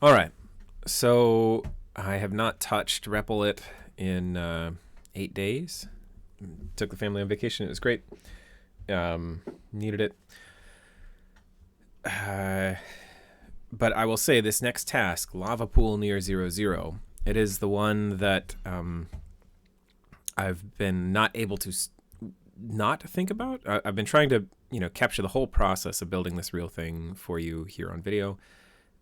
All right. So I have not touched Replit in 8 days. Took the family on vacation. It was great. Needed it. But I will say this next task, Lava Pool near 0, it is the one that I've been not able to not think about. I've been trying to, capture the whole process of building this real thing for you here on video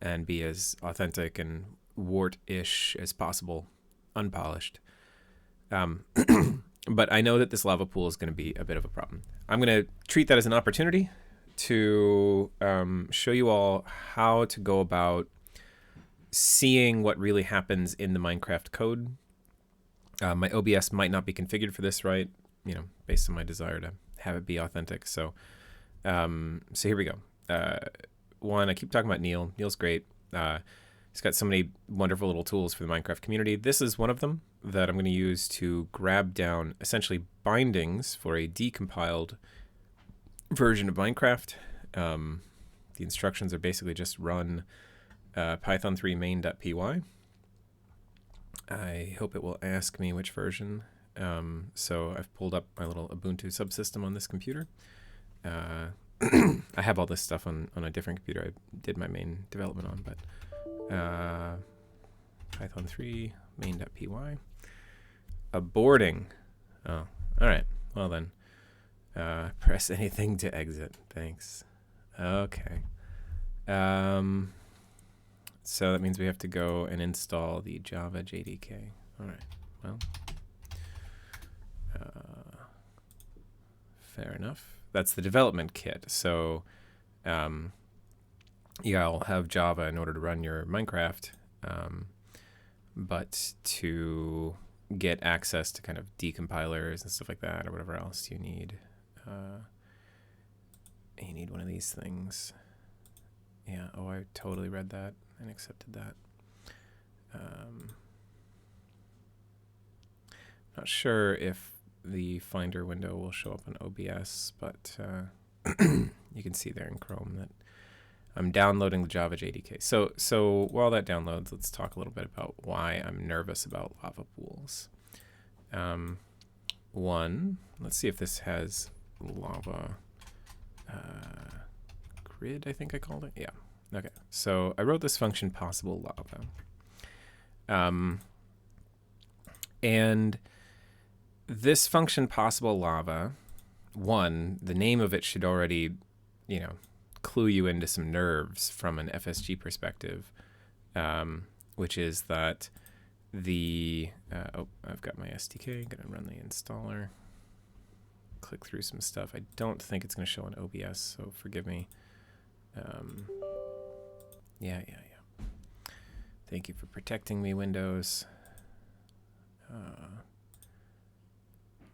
and be as authentic and wart-ish as possible, unpolished. But I know that this lava pool is going to be a bit of a problem. I'm going to treat that as an opportunity to show you all how to go about seeing what really happens in the Minecraft code. My OBS might not be configured for this, right? Based on my desire to have it be authentic. So here we go. One, I keep talking about Neil. Neil's great. He's got so many wonderful little tools for the Minecraft community. This is one of them that I'm going to use to grab down essentially bindings for a decompiled version of Minecraft. The instructions are basically just run Python 3 main.py. I hope it will ask me which version. So I've pulled up my little Ubuntu subsystem on this computer. I have all this stuff on a different computer I did my main development on, but Python 3 main.py. Aborting. Oh, all right. Well then, press anything to exit. Thanks. Okay. So that means we have to go and install the Java JDK. All right. Well, fair enough. That's the development kit. So, I'll have Java in order to run your Minecraft, but to get access to kind of decompilers and stuff like that, or whatever else you need one of these things. Yeah. Oh, I totally read that and accepted that. Not sure if the Finder window will show up on OBS, but you can see there in Chrome that I'm downloading the Java JDK. So while that downloads, let's talk a little bit about why I'm nervous about lava pools. One, let's see if this has lava grid, I think I called it. Yeah. Okay. So I wrote this function possible lava. And this function possible lava, one, the name of it should already, clue you into some nerves from an FSG perspective, which is that I've got my SDK, gonna run the installer, click through some stuff. I don't think it's gonna show on OBS, so forgive me. Yeah. Thank you for protecting me, Windows.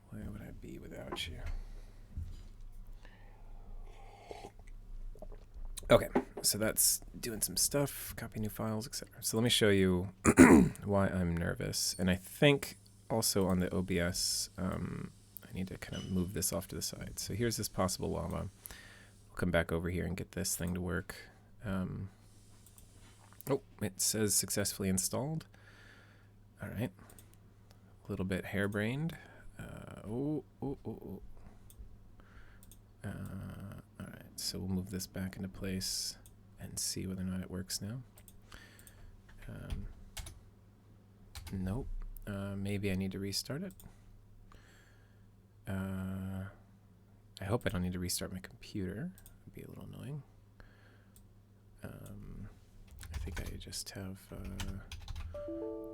Where would I be without you? Okay, so that's doing some stuff, copy new files, etc. So let me show you why I'm nervous. And I think also on the OBS, I need to kind of move this off to the side. So here's this possible lava. We'll come back over here and get this thing to work. Oh, it says successfully installed. All right. A little bit harebrained. All right, so we'll move this back into place and see whether or not it works now. Nope. Maybe I need to restart it. I hope I don't need to restart my computer. It'd be a little annoying. I think I just have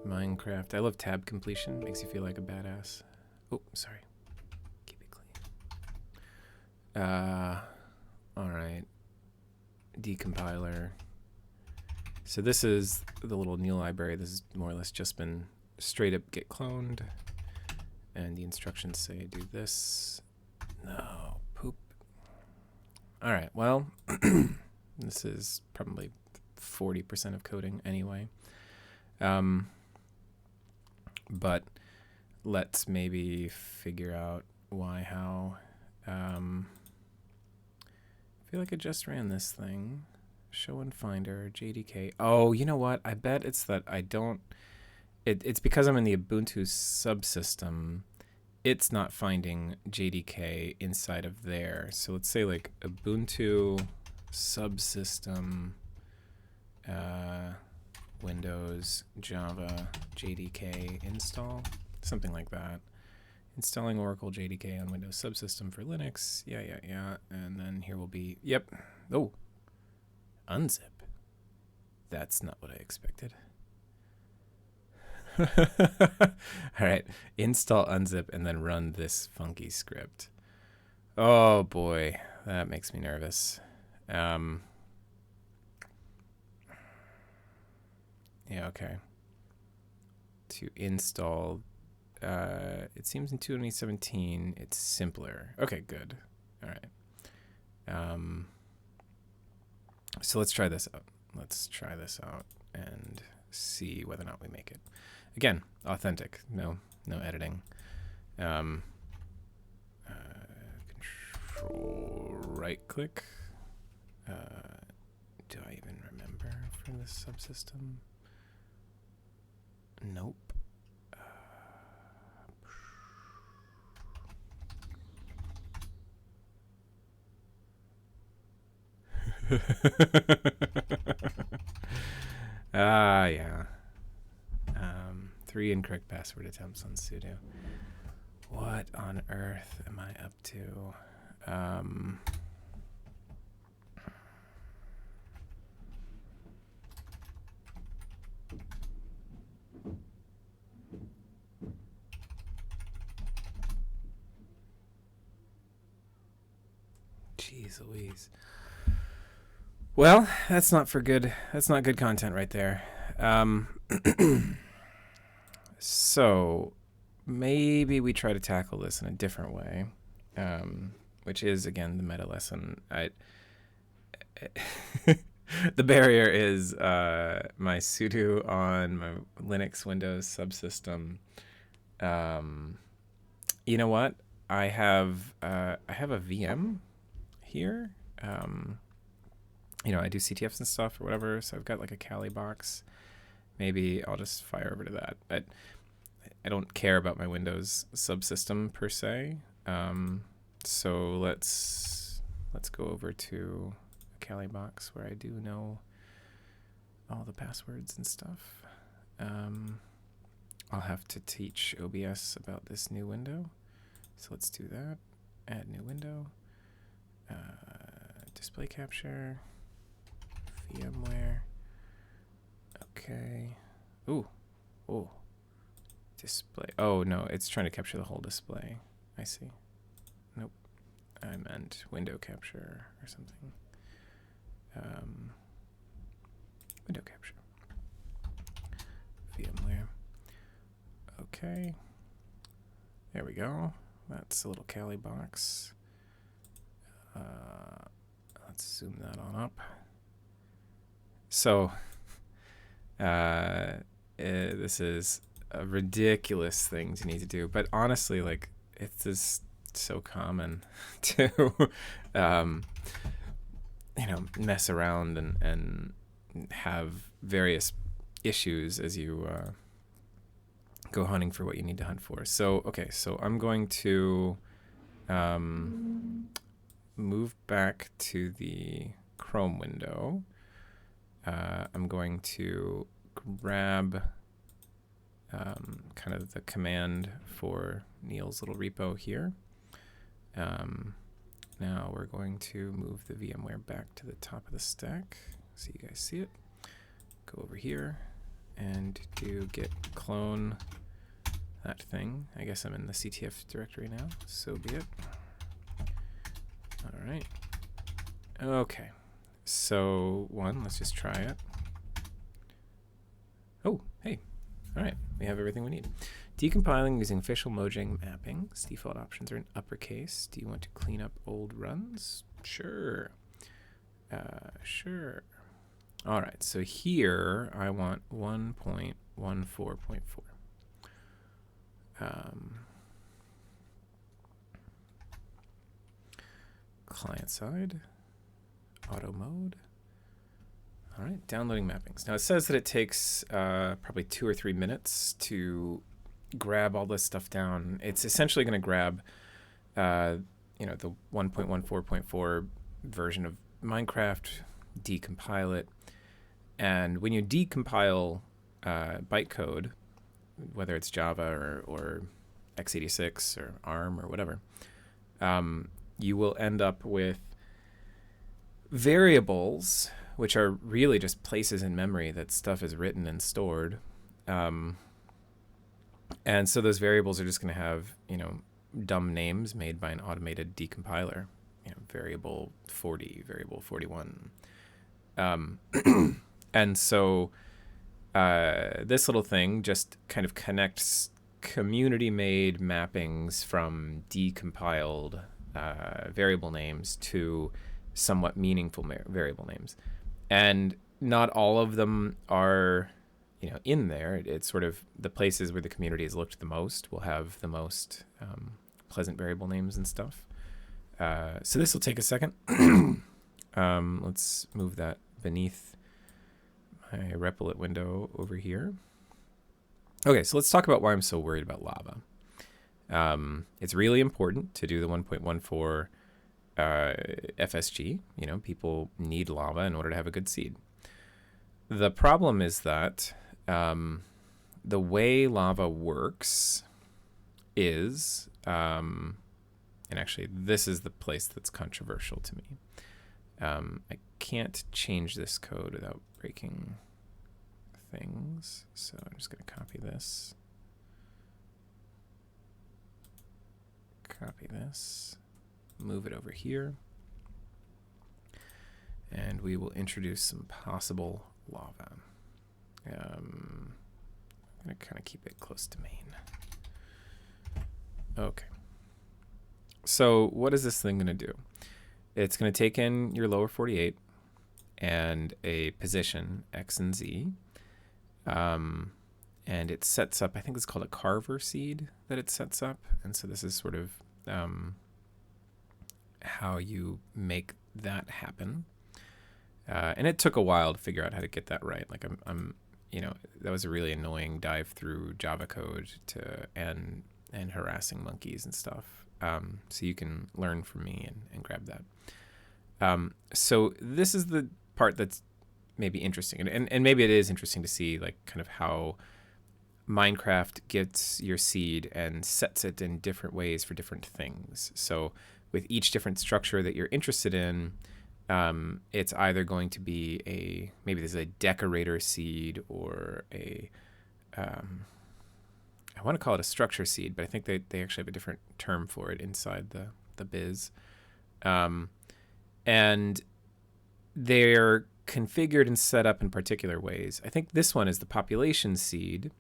Minecraft. I love tab completion. Makes you feel like a badass. Oh, sorry. Keep it clean. All right. Decompiler. So this is the little Neil library. This is more or less just been straight up get cloned. And the instructions say do this. No, poop. All right, well, this is probably 40% of coding anyway. But let's maybe figure out why, how. I feel like I just ran this thing. Show and Finder, JDK. Oh, you know what? I bet it's that I don't... It's because I'm in the Ubuntu subsystem. It's not finding JDK inside of there. So let's say like Ubuntu subsystem Windows Java JDK install, something like that. Installing Oracle JDK on Windows subsystem for Linux. Yeah. And then here will be, yep. Oh, unzip. That's not what I expected. All right, install unzip and then run this funky script. Oh boy, that makes me nervous. Yeah, okay. To install, it seems in 2017 it's simpler. Okay, good. All right. So let's try this out. Let's try this out and see whether or not we make it. Again, authentic. No editing. Control right click. Do I even remember for this subsystem? Nope. Yeah. 3 incorrect password attempts on sudo. What on earth am I up to? Jeez Louise. Well, that's not good content right there. So maybe we try to tackle this in a different way, which is, again, the meta lesson. The barrier is my sudo on my Linux Windows subsystem. You know what? I have a VM here. I do CTFs and stuff or whatever, so I've got like a Kali box. Maybe I'll just fire over to that. But I don't care about my Windows subsystem per se. So let's go over to a Kali box where I do know all the passwords and stuff. I'll have to teach OBS about this new window. So let's do that. Add new window. Display capture. VMware. Okay. Ooh. Display. Oh, no. It's trying to capture the whole display. I see. Nope. I meant window capture or something. Window capture. VMware. Okay. There we go. That's a little Kali box. Let's zoom that on up. So, this is a ridiculous thing to need to do, but honestly, like, it's just so common to, mess around and have various issues as you go hunting for what you need to hunt for. So, okay, so I'm going to move back to the Chrome window. I'm going to grab kind of the command for Neil's little repo here. Now we're going to move the VMware back to the top of the stack so you guys see it. Go over here and do git clone that thing. I guess I'm in the CTF directory now, so be it. All right. Okay. So let's just try it. Oh, hey. All right, we have everything we need. Decompiling using official Mojang mappings. Default options are in uppercase. Do you want to clean up old runs? Sure. Sure. All right, so here I want 1.14.4. Client side, auto mode. All right, downloading mappings. Now it says that it takes probably 2 or 3 minutes to grab all this stuff down. It's essentially going to grab, the 1.14.4 version of Minecraft, decompile it, and when you decompile bytecode, whether it's Java or x86 or ARM or whatever, you will end up with variables, which are really just places in memory that stuff is written and stored. And so those variables are just going to have, dumb names made by an automated decompiler, variable 40, variable 41. And so this little thing just kind of connects community-made mappings from decompiled variable names to somewhat meaningful variable names. And not all of them are, in there. It's sort of the places where the community has looked the most will have the most pleasant variable names and stuff. So this will take a second. Let's move that beneath my Replit window over here. Okay, so let's talk about why I'm so worried about lava. It's really important to do the 1.14 FSG. People need lava in order to have a good seed. The problem is that the way lava works is, and actually this is the place that's controversial to me. I can't change this code without breaking things, so I'm just going to copy this. Copy this. Move it over here. And we will introduce some possible lava. I'm going to kind of keep it close to main. Okay. So what is this thing going to do? It's going to take in your lower 48 and a position, X and Z. And it sets up, I think it's called a carver seed that it sets up. And so this is sort of how you make that happen. And it took a while to figure out how to get that right. Like that was a really annoying dive through Java code and harassing monkeys and stuff. So you can learn from me and grab that. So this is the part that's maybe interesting. And maybe it is interesting to see like kind of how Minecraft gets your seed and sets it in different ways for different things. So with each different structure that you're interested in, it's either going to be maybe there's a decorator seed or I want to call it a structure seed, but I think they actually have a different term for it inside the biz. And they're configured and set up in particular ways. I think this one is the population seed,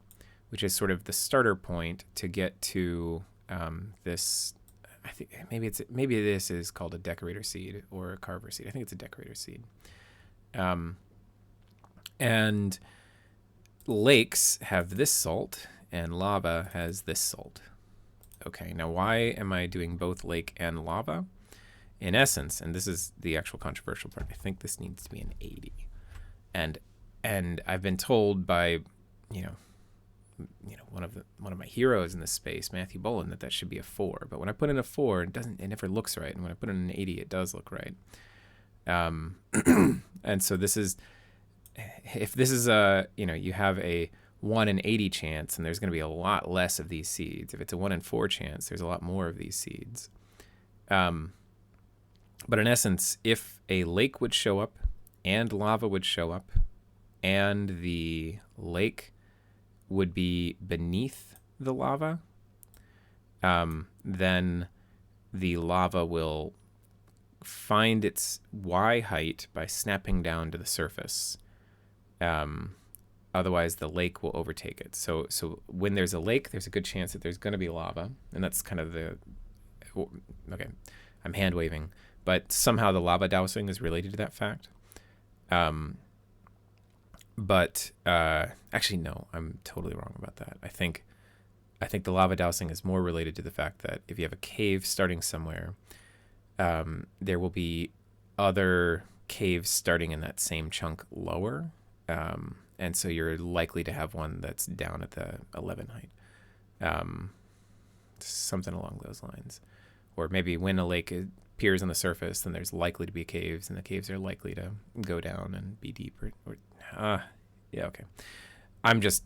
which is sort of the starter point to get to this. I think maybe this is called a decorator seed or a carver seed. I think it's a decorator seed. And lakes have this salt and lava has this salt. Okay, now why am I doing both lake and lava? In essence, and this is the actual controversial part, I think this needs to be an 80. And I've been told by, one of my heroes in this space, Matthew Bolin, that should be a 4. But when I put in a 4, it never looks right. And when I put in an 80, it does look right. And so this is, if this is you have a 1 in 80 chance, and there's going to be a lot less of these seeds. If it's a 1 in 4 chance, there's a lot more of these seeds. But in essence, if a lake would show up and lava would show up and the lake would be beneath the lava, then the lava will find its Y height by snapping down to the surface. Otherwise, the lake will overtake it. So when there's a lake, there's a good chance that there's going to be lava. And that's kind of okay, I'm hand waving. But somehow the lava dousing is related to that fact. But actually, no, I'm totally wrong about that. I think the lava dousing is more related to the fact that if you have a cave starting somewhere, there will be other caves starting in that same chunk lower. And so you're likely to have one that's down at the 11 height. Something along those lines. Or maybe when a lake appears on the surface, then there's likely to be caves, and the caves are likely to go down and be deeper. Yeah, okay. I'm just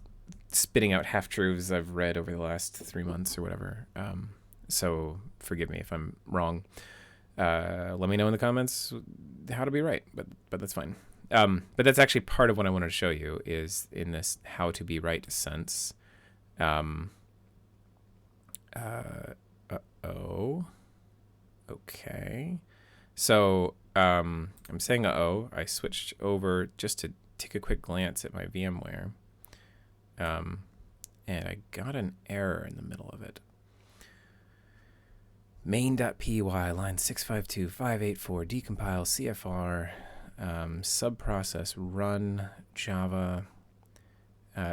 spitting out half-truths I've read over the last 3 months or whatever. So forgive me if I'm wrong. Let me know in the comments how to be right, but that's fine. But that's actually part of what I wanted to show you is in this how to be right sense. Okay. So I'm saying I switched over just to take a quick glance at my VMware. And I got an error in the middle of it. Main.py line 652584 decompile CFR subprocess run Java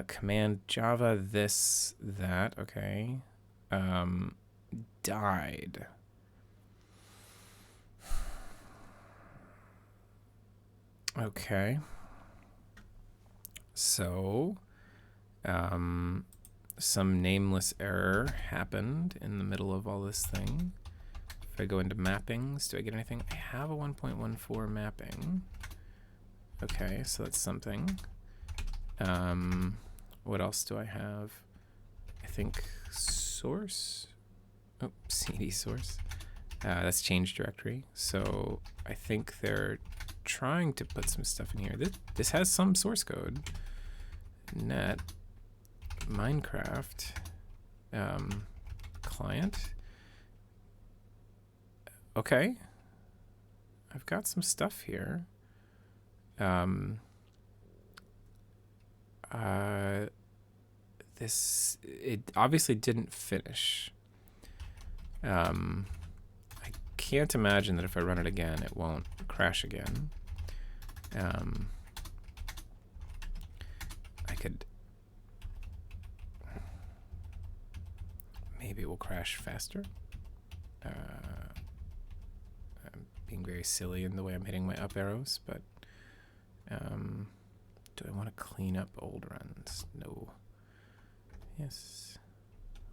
command Java this that okay died. Okay. So some nameless error happened in the middle of all this thing. If I go into mappings, do I get anything? I have a 1.14 mapping. Okay, so that's something. What else do I have? I think source. Oh, CD source. That's change directory. So I think they're trying to put some stuff in here. This has some source code. Net Minecraft client. Okay. I've got some stuff here. It obviously didn't finish. I can't imagine that if I run it again, it won't crash again. I could... Maybe it will crash faster. I'm being very silly in the way I'm hitting my up arrows, but do I want to clean up old runs? No. Yes.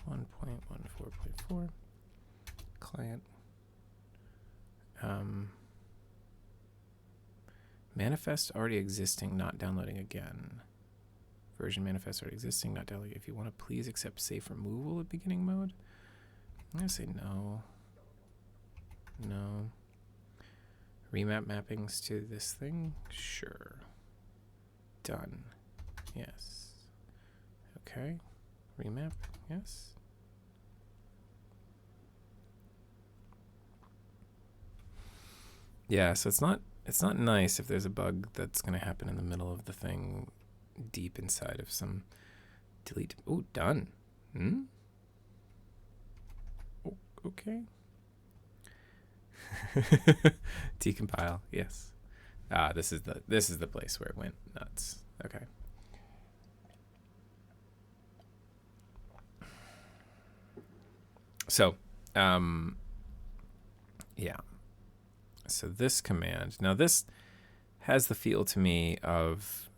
1.14.4 client. Manifest already existing, not downloading again. Version manifest already existing, not downloading. If you want to please accept safe removal at beginning mode. I'm going to say no. No. Remap mappings to this thing? Sure. Done. Yes. Okay. Remap? Yes. Yeah, so it's not nice if there's a bug that's going to happen in the middle of the thing deep inside of some delete. Oh, done. Oh, okay. Decompile. Yes. This is the place where it went nuts. Okay. So, yeah. So this command, now this has the feel to me of,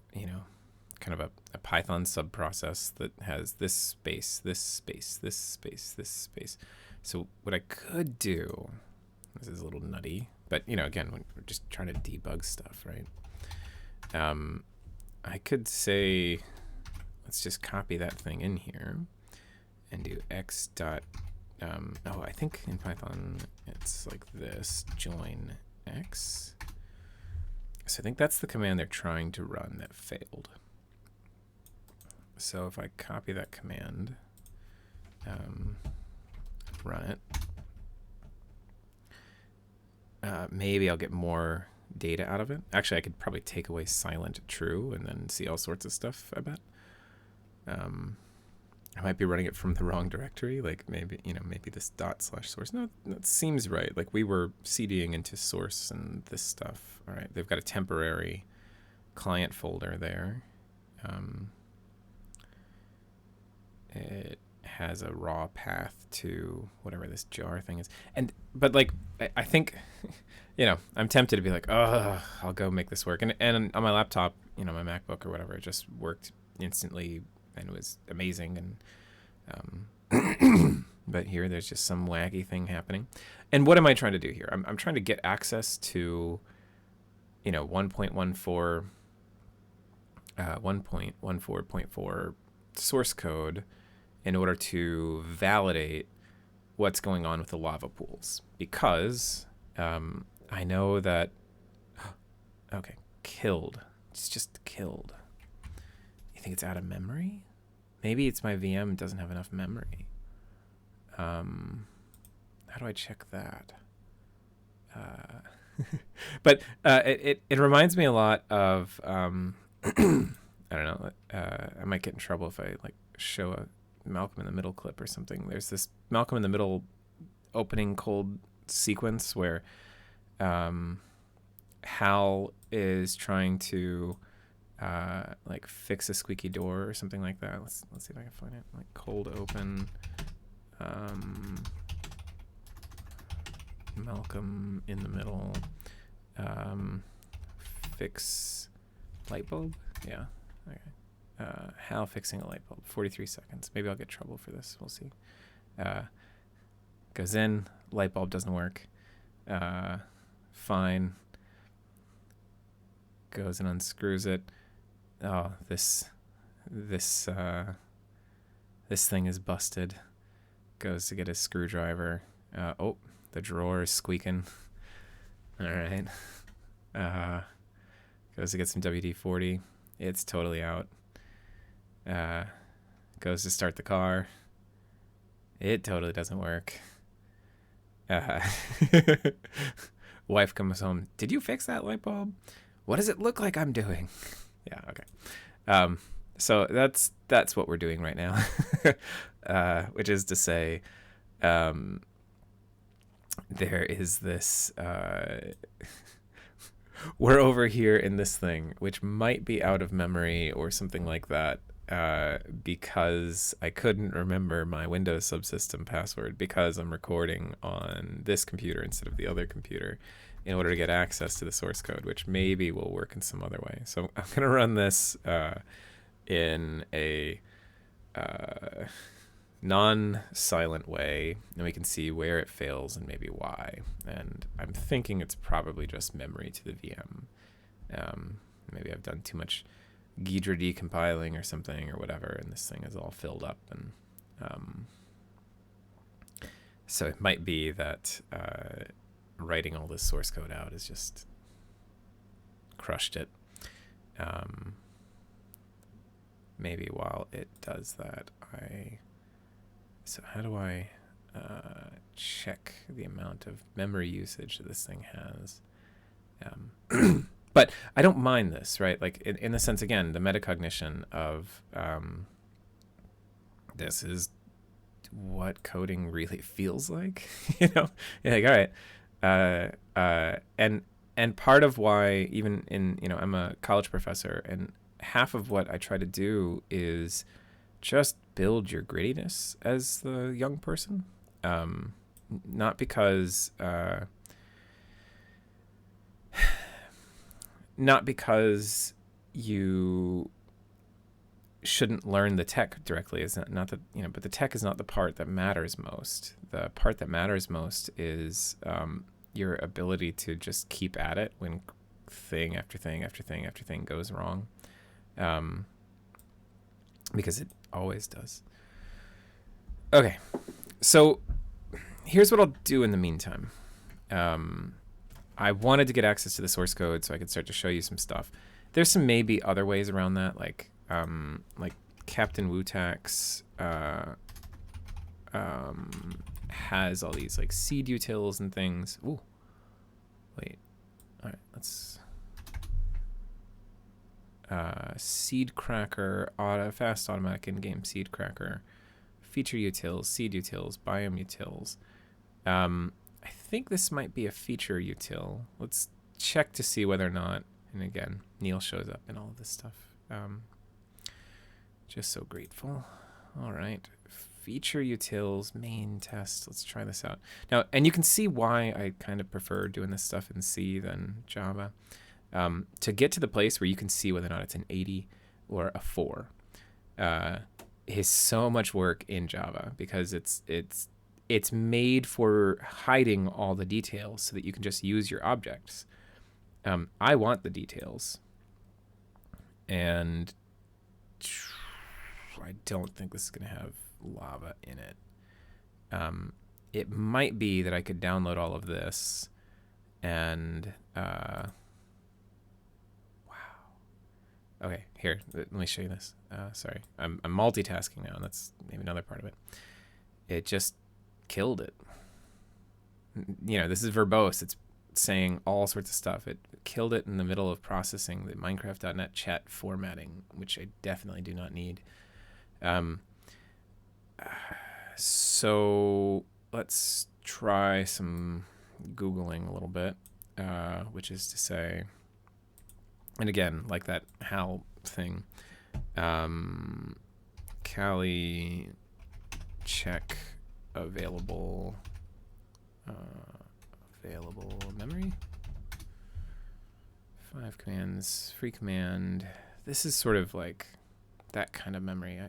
kind of a Python subprocess that has this space, this space, this space, this space. So what I could do, this is a little nutty, but again, we're just trying to debug stuff, right? I could say, let's just copy that thing in here and do x dot, I think in Python it's like this, join x. So I think that's the command they're trying to run that failed. So if I copy that command, run it, maybe I'll get more data out of it. Actually, I could probably take away silent true and then see all sorts of stuff, I bet. I might be running it from the wrong directory. Like maybe this /source. No, that seems right. Like we were CDing into source and this stuff. All right, they've got a temporary client folder there. It has a raw path to whatever this jar thing is. But like, I think, I'm tempted to be like, oh, I'll go make this work. And on my laptop, my MacBook or whatever, it just worked instantly and it was amazing. And but here there's just some wacky thing happening. And what am I trying to do here? I'm trying to get access to 1.14 1.14.4 source code in order to validate what's going on with the lava pools, because I know that okay, killed. It's just killed. You think it's out of memory? Maybe it's my VM doesn't have enough memory. How do I check that? But it reminds me a lot of I don't know. I might get in trouble if I like show a Malcolm in the Middle clip or something. There's this Malcolm in the Middle opening cold sequence where Hal is trying to like fix a squeaky door or something like that. Let's see if I can find it. Like cold open. Malcolm in the Middle. Fix light bulb. Yeah. Okay. Hal fixing a light bulb. 43 seconds. Maybe I'll get trouble for this. We'll see. Goes in. Light bulb doesn't work. Fine. Goes and unscrews it. Oh, this thing is busted. Goes to get his screwdriver. Oh, the drawer is squeaking. All right. Goes to get some WD-40. It's totally out. Goes to start the car. It totally doesn't work. Wife comes home. Did you fix that light bulb? What does it look like I'm doing? Yeah, okay. So that's what we're doing right now. Which is to say, there is this we're over here in this thing, which might be out of memory or something like that, because I couldn't remember my Windows subsystem password because I'm recording on this computer instead of the other computer in order to get access to the source code, which maybe will work in some other way. So I'm going to run this in a non-silent way, and we can see where it fails and maybe why. And I'm thinking it's probably just memory to the VM. Maybe I've done too much Ghidra decompiling or something or whatever, and this thing is all filled up. And so it might be that writing all this source code out has just crushed it. Maybe while it does that, so how do I check the amount of memory usage that this thing has? But I don't mind this, right? Like in the sense, again, the metacognition of this is what coding really feels like. You're like, all right. And part of why, even in, I'm a college professor, and half of what I try to do is just build your grittiness as the young person. Not because you shouldn't learn the tech directly. Is not that, but the tech is not the part that matters most. The part that matters most is your ability to just keep at it when thing after thing after thing after thing goes wrong. Because it always does. Okay, so here's what I'll do in the meantime. I wanted to get access to the source code so I could start to show you some stuff. There's some maybe other ways around that, like Captain Wutax has all these like seed utils and things. Ooh, wait. All right, let's. Seed cracker, fast automatic in-game seed cracker, feature utils, seed utils, biome utils. I think this might be a feature util. Let's check to see whether or not, and again, Neil shows up in all of this stuff. Just so grateful. All right, feature utils, main test. Let's try this out. Now, and you can see why I kind of prefer doing this stuff in C than Java. To get to the place where you can see whether or not it's an 80 or a 4 is so much work in Java, because it's made for hiding all the details so that you can just use your objects. I want the details, and I don't think this is going to have lava in it. It might be that I could download all of this and wow. Okay, here, let me show you this. Sorry, I'm multitasking now, and that's maybe another part of it. It just killed it. You know, this is verbose. It's saying all sorts of stuff. It killed it in the middle of processing the Minecraft.net chat formatting, which I definitely do not need. So let's try some Googling a little bit, which is to say, and again, like that HAL thing, Kali check available memory. 5 commands, free command. This is sort of like that kind of memory.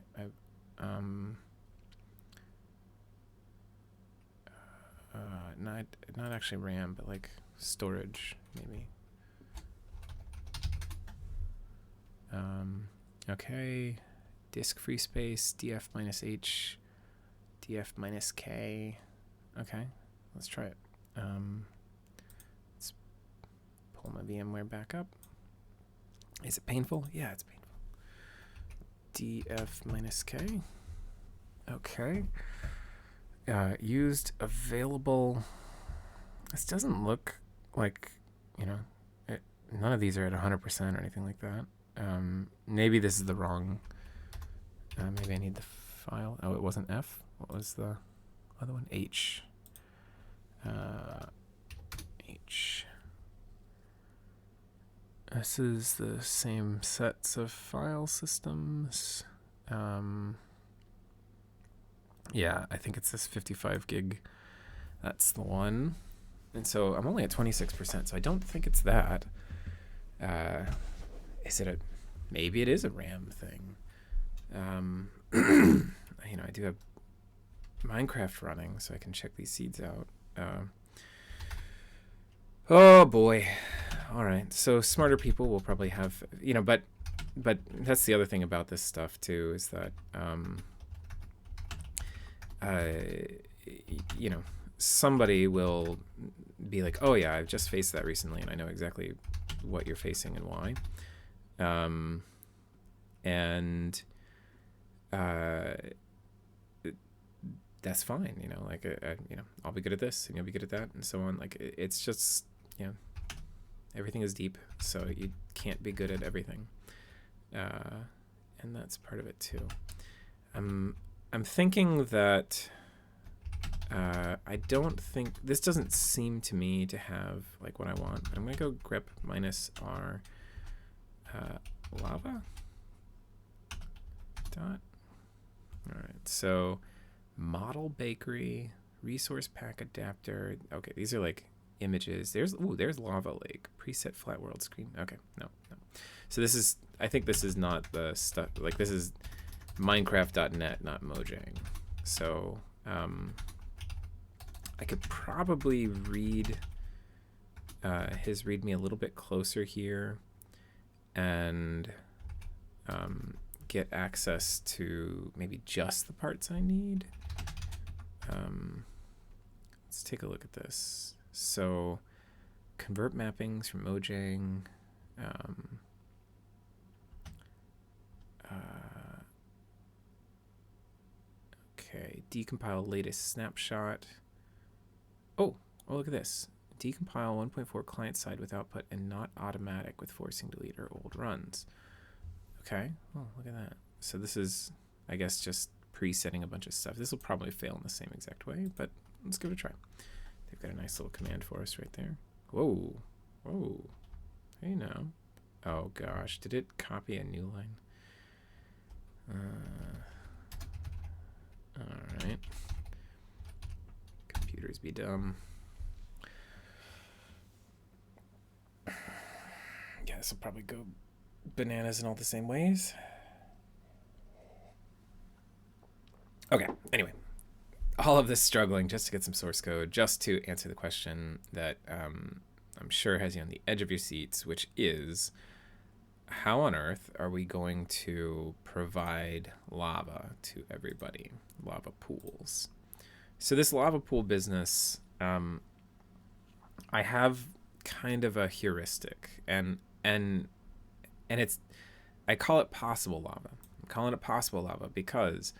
Not actually RAM, but like storage maybe. Okay, disk free space, df minus h, df minus k. Okay, let's try it. Let's pull my VMware back up. Is it painful? Yeah, it's painful. df minus k. Okay. Used available. This doesn't look like, you know, none of these are at 100% or anything like that. Maybe this is the wrong. Maybe I need the file. Oh, it wasn't F. What was the other one? H. H. This is the same sets of file systems. Yeah, I think it's this 55 gig. That's the one. And so I'm only at 26%, so I don't think it's that. Is it a... Maybe it is a RAM thing. You know, I do have Minecraft running, so I can check these seeds out. Oh, boy. All right. So smarter people will probably have... You know, but that's the other thing about this stuff, too, is that... you know, somebody will be like, oh yeah, I've just faced that recently and I know exactly what you're facing and why. That's fine, you know, like, you know, I'll be good at this and you'll be good at that and so on. Like, it's just, you know, everything is deep, so you can't be good at everything. And that's part of it too. I'm thinking that I don't think this doesn't seem to me to have like what I want. But I'm gonna go grep minus r lava dot. All right, so model bakery, resource pack adapter. Okay, these are like images. There's lava lake, preset flat world screen. Okay, no. So this is, I think this is not the stuff, like this is Minecraft.net, not Mojang. So I could probably read his README a little bit closer here and get access to maybe just the parts I need. Let's take a look at this. So convert mappings from Mojang. Okay, decompile latest snapshot. Oh, look at this. Decompile 1.4 client side with output and not automatic with forcing delete or old runs. Okay, oh, look at that. So this is, I guess, just presetting a bunch of stuff. This will probably fail in the same exact way, but let's give it a try. They've got a nice little command for us right there. Whoa, hey now. Oh gosh, did it copy a new line? All be dumb. Yeah, this will probably go bananas in all the same ways. Okay, anyway. All of this struggling just to get some source code, just to answer the question that I'm sure has you on the edge of your seats, which is, how on earth are we going to provide lava to everybody? Lava pools. So this lava pool business, I have kind of a heuristic, and it's, I call it possible lava. I'm calling it possible lava because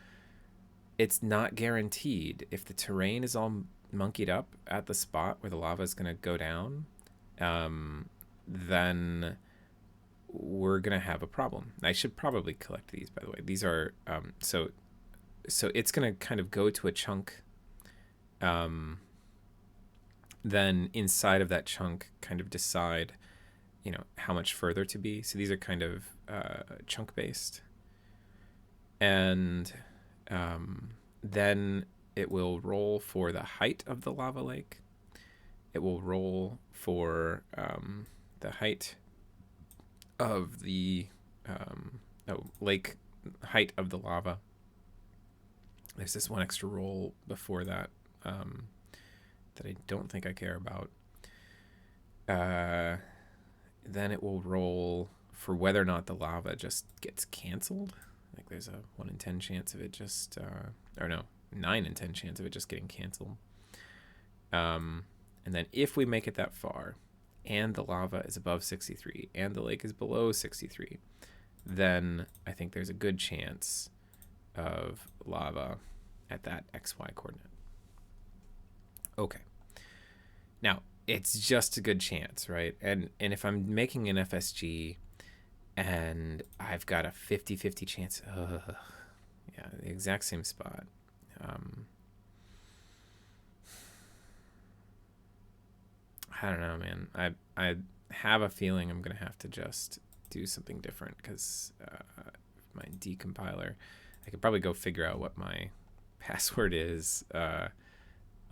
it's not guaranteed. If the terrain is all monkeyed up at the spot where the lava is going to go down, then we're going to have a problem. I should probably collect these, by the way. These are, so it's going to kind of go to a chunk. Then inside of that chunk kind of decide, how much further to be. So these are kind of chunk based. And then it will roll for the height of the lava lake. It will roll for the height of the lake height of the lava. There's this one extra roll before that that I don't think I care about. Then it will roll for whether or not the lava just gets canceled. Like there's a 1 in 10 chance of it just, or no, 9 in 10 chance of it just getting canceled. And then if we make it that far, and the lava is above 63, and the lake is below 63, then I think there's a good chance of lava at that XY coordinate. Okay. Now, it's just a good chance, right? And if I'm making an FSG and I've got a 50-50 chance, yeah, the exact same spot. I don't know, man. I have a feeling I'm going to have to just do something different because my decompiler, I could probably go figure out what my password is on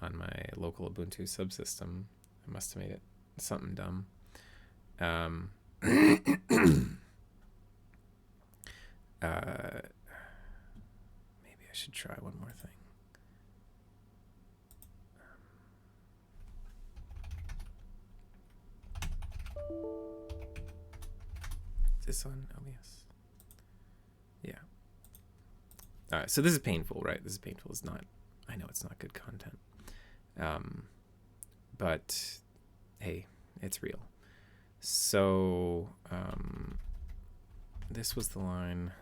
my local Ubuntu subsystem. I must have made it something dumb. Maybe I should try one more thing. Is this on OBS? Yeah. All right, so this is painful, right? This is painful. It's not, I know it's not good content. But hey, it's real. So this was the line.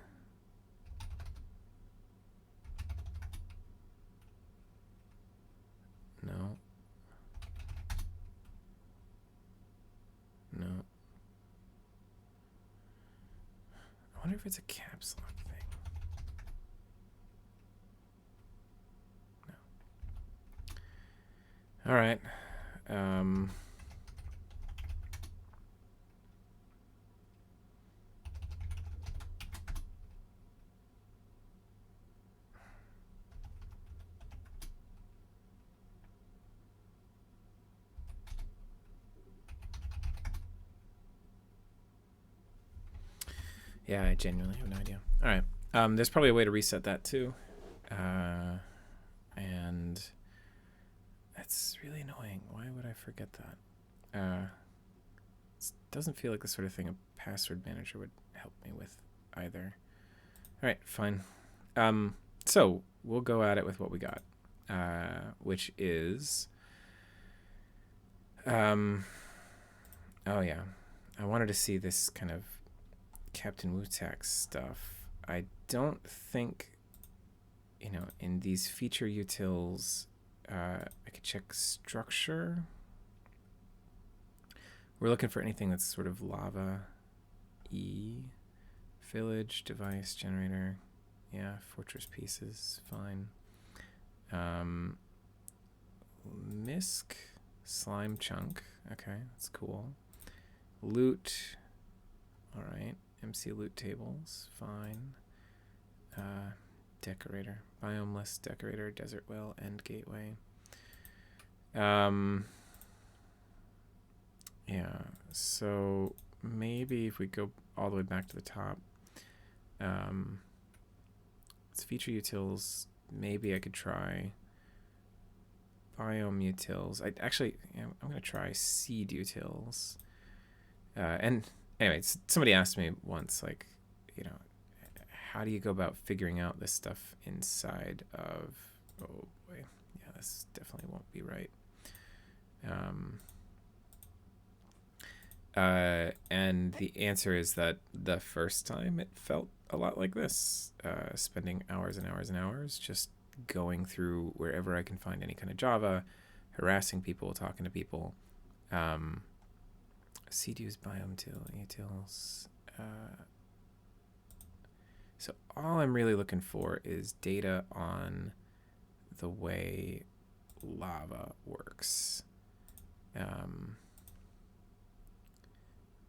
No. No. I wonder if it's a caps lock thing. No. All right. Yeah, I genuinely have no idea. All right. There's probably a way to reset that too. And that's really annoying. Why would I forget that? It doesn't feel like the sort of thing a password manager would help me with either. All right, fine. So we'll go at it with what we got, which is, oh yeah, I wanted to see this kind of Captain Wu-Tak stuff. I don't think, in these feature utils, I could check structure. We're looking for anything that's sort of lava village, device, generator. Yeah, fortress pieces, fine. Misc, slime chunk. Okay, that's cool. Loot. All right. MC loot tables, fine. Decorator, biome list decorator, desert well, end gateway. Yeah, so maybe if we go all the way back to the top, it's feature utils. Maybe I could try biome utils. I'm gonna try seed utils. And anyway, somebody asked me once, like, how do you go about figuring out this stuff inside of? Oh boy, yeah, this definitely won't be right. And the answer is that the first time it felt a lot like this, spending hours and hours and hours just going through wherever I can find any kind of Java, harassing people, talking to people. CDU's biome utils. So all I'm really looking for is data on the way lava works.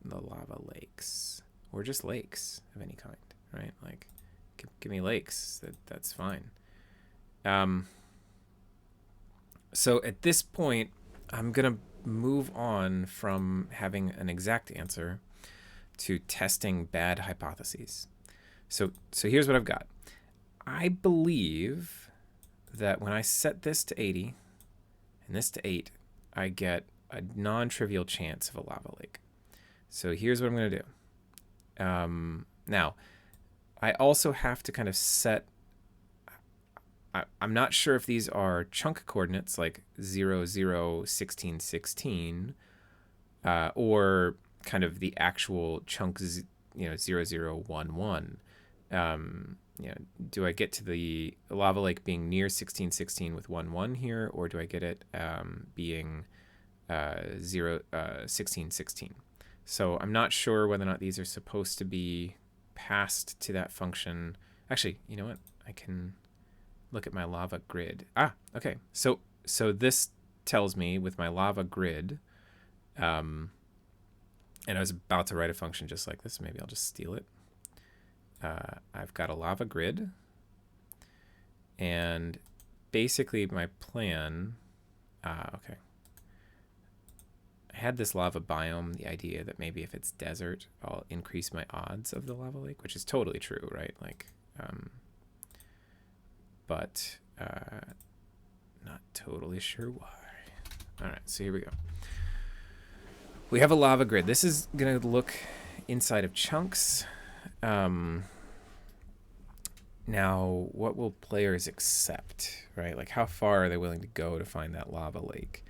The lava lakes, or just lakes of any kind, right? Like, give me lakes. That's fine. So at this point, I'm gonna move on from having an exact answer to testing bad hypotheses. So here's what I've got. I believe that when I set this to 80 and this to 8, I get a non-trivial chance of a lava lake. So here's what I'm going to do. Now, I also have to kind of set... I'm not sure if these are chunk coordinates, like 0, 0, 16, 16, or kind of the actual chunks, 0, 0, 1, 1. Do I get to the lava lake being near 16, 16 with 1, 1 here, or do I get it being 0, 16, 16? So I'm not sure whether or not these are supposed to be passed to that function. Actually, you know what? I can look at my lava grid. Okay. So this tells me with my lava grid, and I was about to write a function just like this. Maybe I'll just steal it. I've got a lava grid, and basically my plan, okay. I had this lava biome, the idea that maybe if it's desert, I'll increase my odds of the lava lake, which is totally true, right? Like, but not totally sure why. All right, so here we go. We have a lava grid. This is going to look inside of chunks. Now, what will players accept, right? Like, how far are they willing to go to find that lava lake?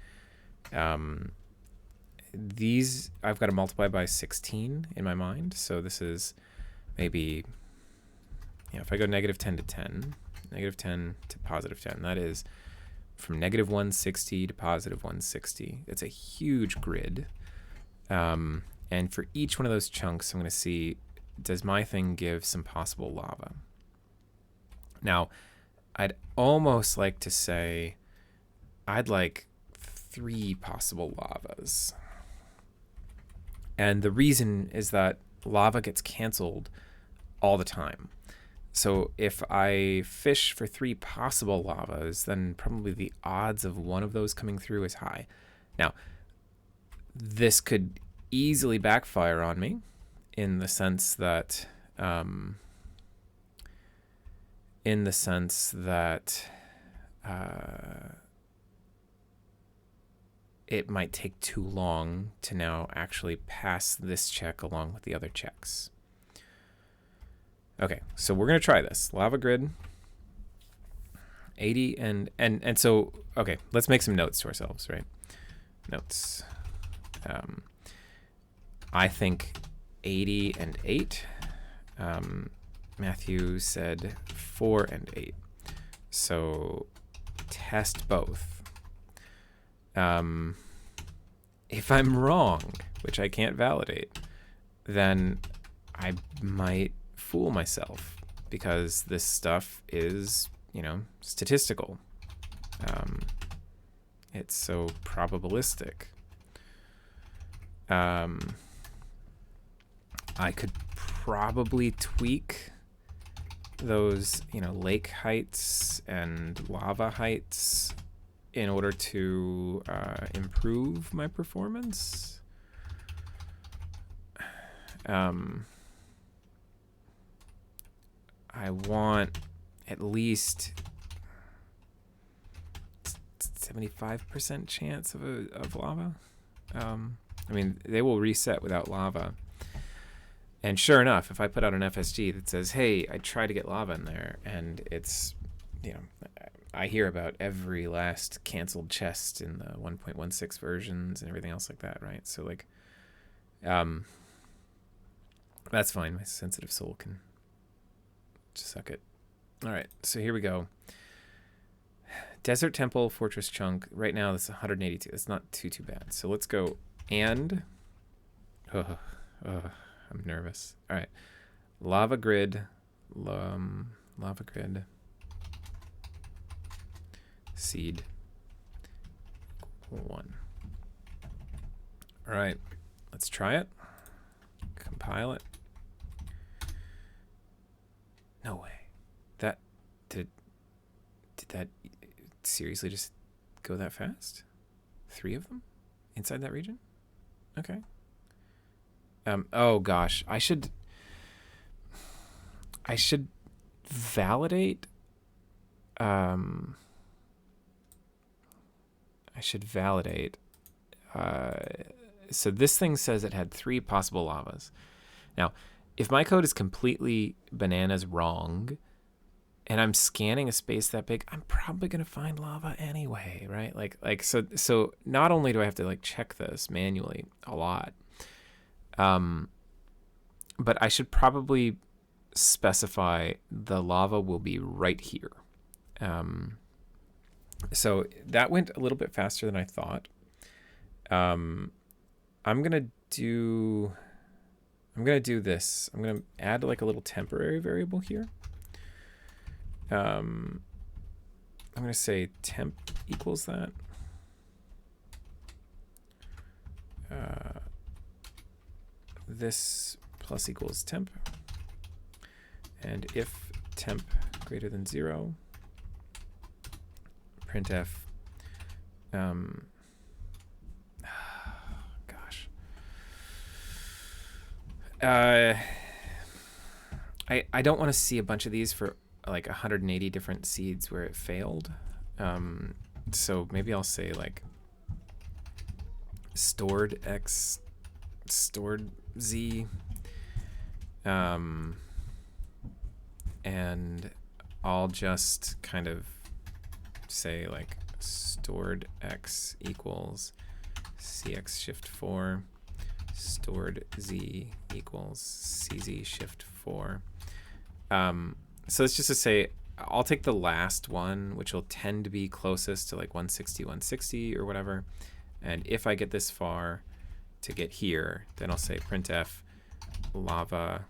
These, I've got to multiply by 16 in my mind. So this is maybe, if I go negative 10 to 10, negative 10 to positive 10, that is from negative 160 to positive 160. It's a huge grid. And for each one of those chunks, I'm going to see, does my thing give some possible lava? Now, I'd almost like to say I'd like 3 possible lavas. And the reason is that lava gets canceled all the time. So if I fish for 3 possible lavas, then probably the odds of one of those coming through is high. Now, this could easily backfire on me in the sense that it might take too long to now actually pass this check along with the other checks. Okay, so we're going to try this. Lava grid, 80 and so, okay, let's make some notes to ourselves, right? Notes. I think 80 and 8. Matthew said 4 and 8. So test both. If I'm wrong, which I can't validate, then I might fool myself because this stuff is, statistical. It's so probabilistic. I could probably tweak those, lake heights and lava heights in order to improve my performance. I want at least 75% chance of lava. I mean, they will reset without lava. And sure enough, if I put out an FSG that says, hey, I tried to get lava in there, and it's, you know, I hear about every last canceled chest in the 1.16 versions and everything else like that, right? So, like, that's fine. My sensitive soul can just suck it. All right, so here we go. Desert Temple, Fortress Chunk. Right now, that's 182. It's not too bad. So let's go and... I'm nervous. All right. Lava grid. Lava grid. Seed. 1. All right. Let's try it. Compile it. No way. That... Did that seriously just go that fast? 3 of them? Inside that region? Okay. Oh gosh, I should validate. I should validate. So this thing says it had 3 possible lavas. Now, if my code is completely bananas wrong, and I'm scanning a space that big, I'm probably gonna find lava anyway, right? Like so. Not only do I have to like check this manually a lot. But I should probably specify the lava will be right here. So that went a little bit faster than I thought. I'm gonna do this. I'm gonna add like a little temporary variable here. I'm gonna say temp equals that. This plus equals temp, and if temp greater than 0, printf, gosh, I don't want to see a bunch of these for like 180 different seeds where it failed, so maybe I'll say like stored x, stored z, and I'll just kind of say like stored x equals cx shift 4, stored z equals cz shift 4. So it's just to say I'll take the last one, which will tend to be closest to like 160 or whatever, and if I get this far to get here, then I'll say printf lava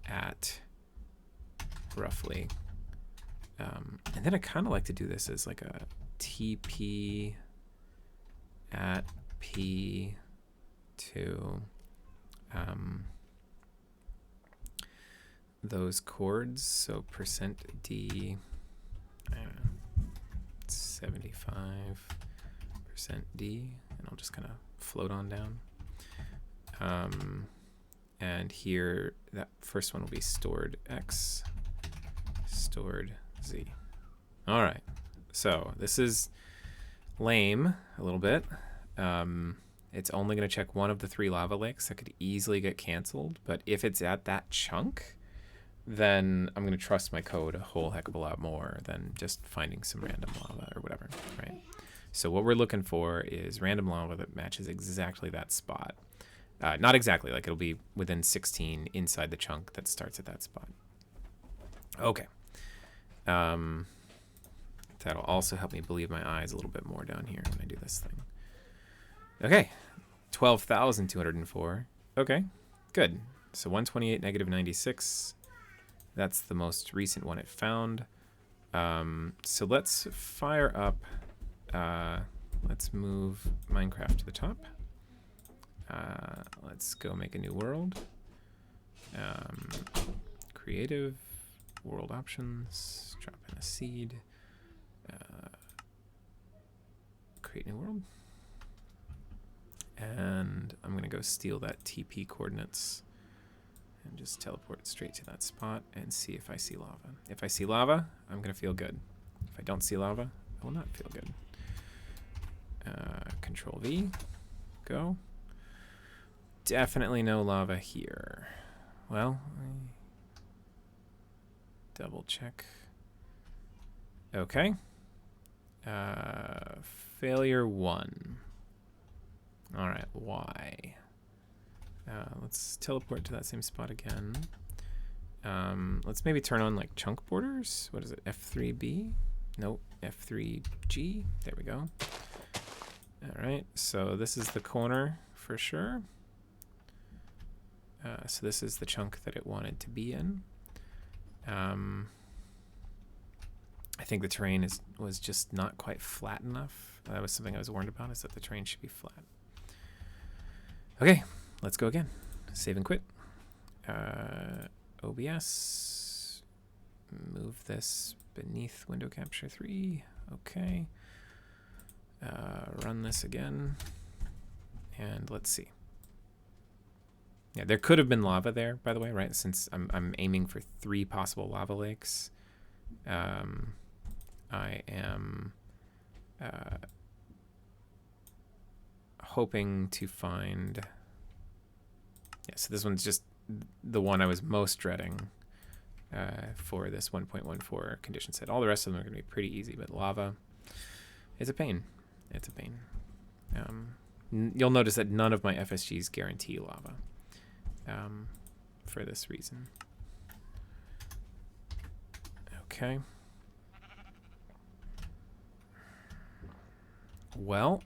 at roughly, and then I kind of like to do this as like a tp at p to those chords, so %d 75%d, and I'll just kind of float on down. And here, that first one will be stored x, stored z. All right, so this is lame a little bit. It's only going to check one of the 3 lava lakes that could easily get canceled, but if it's at that chunk, then I'm going to trust my code a whole heck of a lot more than just finding some random lava or whatever, right? So what we're looking for is random lava that matches exactly that spot. Not exactly, like it'll be within 16 inside the chunk that starts at that spot. Okay. That'll also help me believe my eyes a little bit more down here when I do this thing. Okay, 12,204. Okay, good. So 128 negative 96. That's the most recent one it found. So let's fire up. Let's move Minecraft to the top. Let's go make a new world. Creative, world options, drop in a seed. create new world. And I'm going to go steal that TP coordinates and just teleport straight to that spot and see if I see lava. If I see lava, I'm going to feel good. If I don't see lava, I will not feel good. Control V, go. Definitely no lava here. Well, double check. Okay. Failure 1. All right, why? Let's teleport to that same spot again. Let's maybe turn on like chunk borders. What is it? F3B? Nope, F3G. There we go. All right, so this is the corner for sure. So this is the chunk that it wanted to be in. I think the terrain was just not quite flat enough. That was something I was warned about, is that the terrain should be flat. Okay, let's go again. Save and quit. OBS. Move this beneath window capture 3. Okay. Run this again. And let's see. Yeah, there could have been lava there, by the way, right? Since I'm aiming for 3 possible lava lakes. I am hoping to find... Yeah, so this one's just the one I was most dreading for this 1.14 condition set. All the rest of them are going to be pretty easy, but lava is a pain. It's a pain. You'll notice that none of my FSGs guarantee lava for this reason. Okay. Well,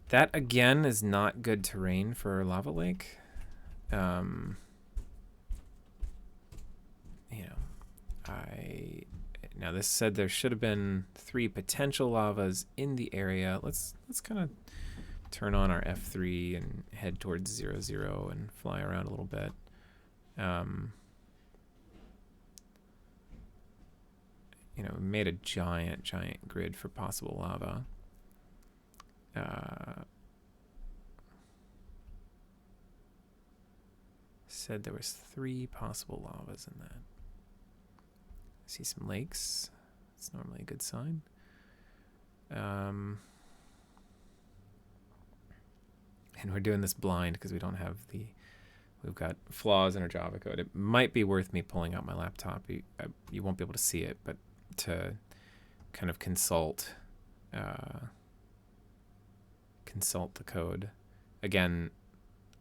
that again is not good terrain for a lava lake. Now this said there should have been 3 potential lavas in the area. Let's kind of turn on our F3 and head towards 0, 0 and fly around a little bit. We made a giant grid for possible lava. Said there was 3 possible lavas in that. I see some lakes. It's normally a good sign. And we're doing this blind because we don't have we've got flaws in our Java code. It might be worth me pulling out my laptop. You won't be able to see it, but to kind of consult the code. Again,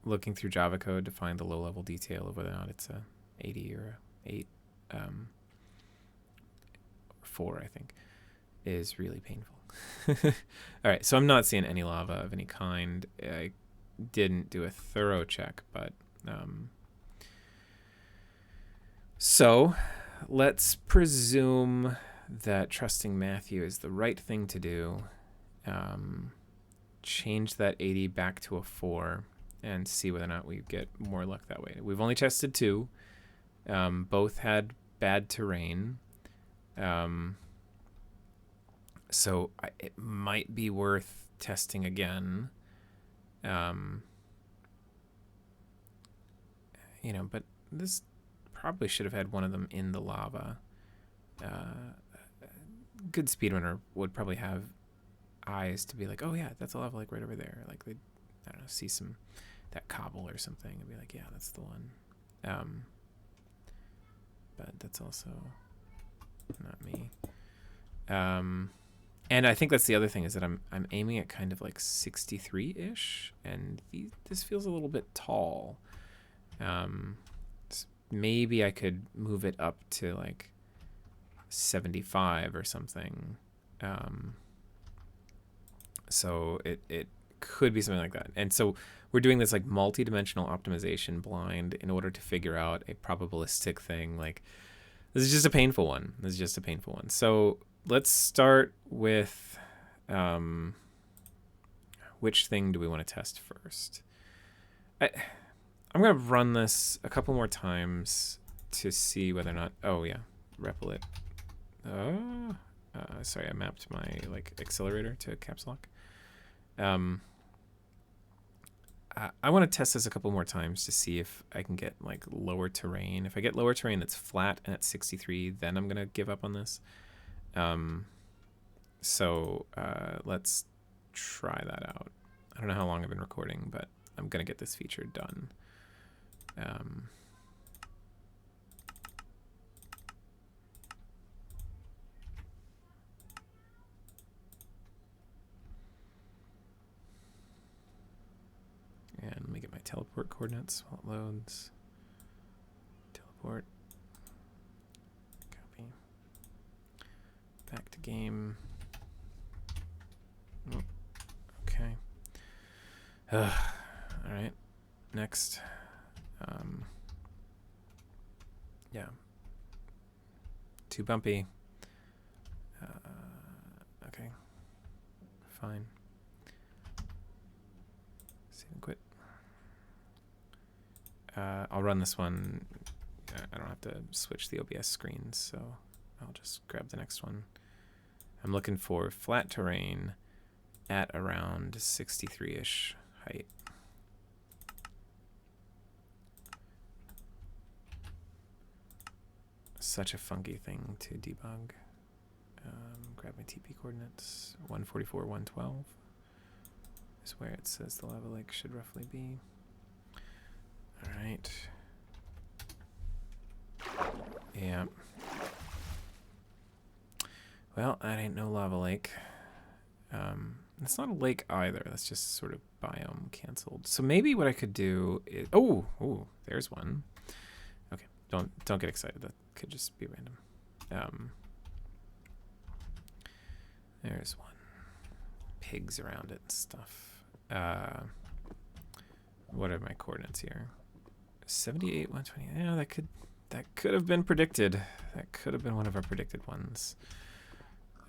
looking through Java code to find the low-level detail of whether or not it's a 80 or a 8 or 4, I think, is really painful. All right, so I'm not seeing any lava of any kind. I didn't do a thorough check, but so let's presume that trusting Matthew is the right thing to do. Change that 80 back to a 4 and see whether or not we get more luck that way. We've only tested 2. Both had bad terrain. So it might be worth testing again. But this probably should have had one of them in the lava. Good speedrunner would probably have eyes to be like, oh yeah, that's a lava lake right over there. Like they'd, I don't know, see that cobble or something and be like, yeah, that's the one. But that's also not me. And I think that's the other thing, is that I'm aiming at kind of like 63-ish, and this feels a little bit tall. Maybe I could move it up to like 75 or something. So it could be something like that. And so we're doing this like multi-dimensional optimization blind in order to figure out a probabilistic thing. Like, this is just a painful one. So let's start with which thing do we want to test first? I'm going to run this a couple more times to see whether or not... Oh, yeah. Replit. sorry, I mapped my like accelerator to caps lock. I want to test this a couple more times to see if I can get like lower terrain. If I get lower terrain that's flat and at 63, then I'm gonna give up on this. So let's try that out. I don't know how long I've been recording, but I'm gonna get this feature done. And let me get my teleport coordinates while it loads. Teleport. Copy. Back to game. Oh, okay. All right. Next. Yeah. Too bumpy. Okay. Fine. Save and quit. I'll run this one. I don't have to switch the OBS screens, so I'll just grab the next one. I'm looking for flat terrain at around 63-ish height. Such a funky thing to debug. Grab my TP coordinates. 144, 112 is where it says the lava lake should roughly be. All right. Yeah. Well, that ain't no lava lake. It's not a lake either. That's just sort of biome canceled. So maybe what I could do is... Oh, there's one. Okay, don't get excited. That could just be random. There's one. Pigs around it and stuff. What are my coordinates here? 78, 120. Yeah, that could have been predicted. That could have been one of our predicted ones.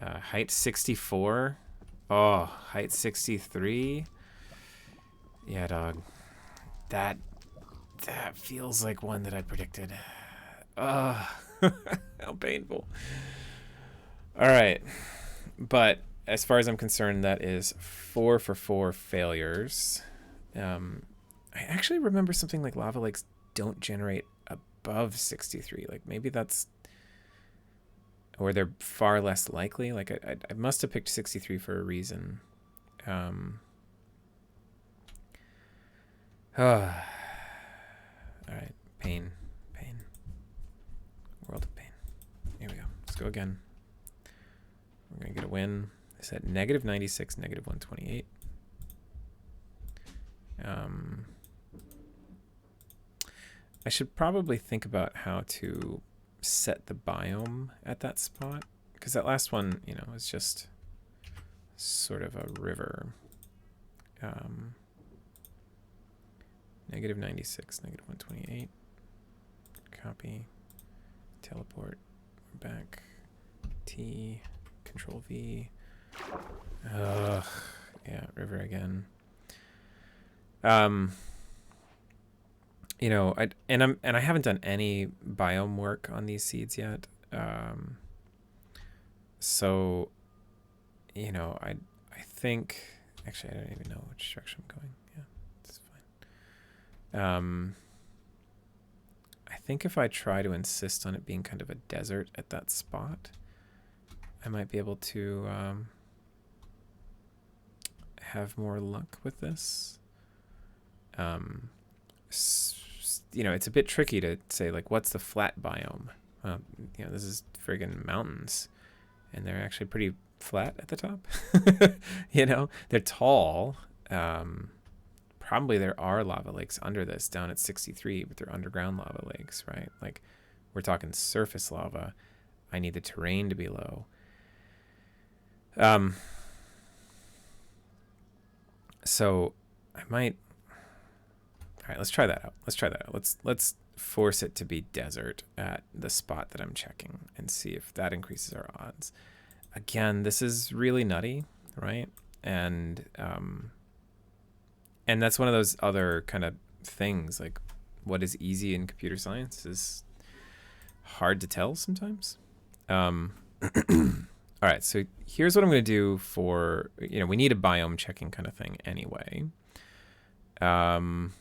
Height 64. Oh, height 63. Yeah, dog. That feels like one that I predicted. How painful. All right. But as far as I'm concerned, that is 4 for 4 failures. I actually remember something like lava lakes don't generate above 63. Like maybe that's, or they're far less likely. Like I must have picked 63 for a reason. All right, pain. World of pain. Here we go. Let's go again. We're gonna get a win. I said negative 96, negative 128. I should probably think about how to set the biome at that spot, because that last one, you know, is just sort of a river. Negative 96, negative 128. Copy. Teleport. We're back. T. Control V. Ugh. Yeah, river again. You know, I haven't done any biome work on these seeds yet. So, you know, I think actually I don't even know which direction I'm going. Yeah, it's fine. I think if I try to insist on it being kind of a desert at that spot, I might be able to have more luck with this. You know, it's a bit tricky to say, like, what's the flat biome? You know, this is friggin' mountains, and they're actually pretty flat at the top. You know, they're tall. Probably there are lava lakes under this down at 63, but they're underground lava lakes, right? Like, we're talking surface lava. I need the terrain to be low. So I might... All right, let's try that out. Let's force it to be desert at the spot that I'm checking and see if that increases our odds. Again, this is really nutty, right? And that's one of those other kind of things, like what is easy in computer science is hard to tell sometimes. All All right, so here's what I'm going to do for, we need a biome checking kind of thing anyway. All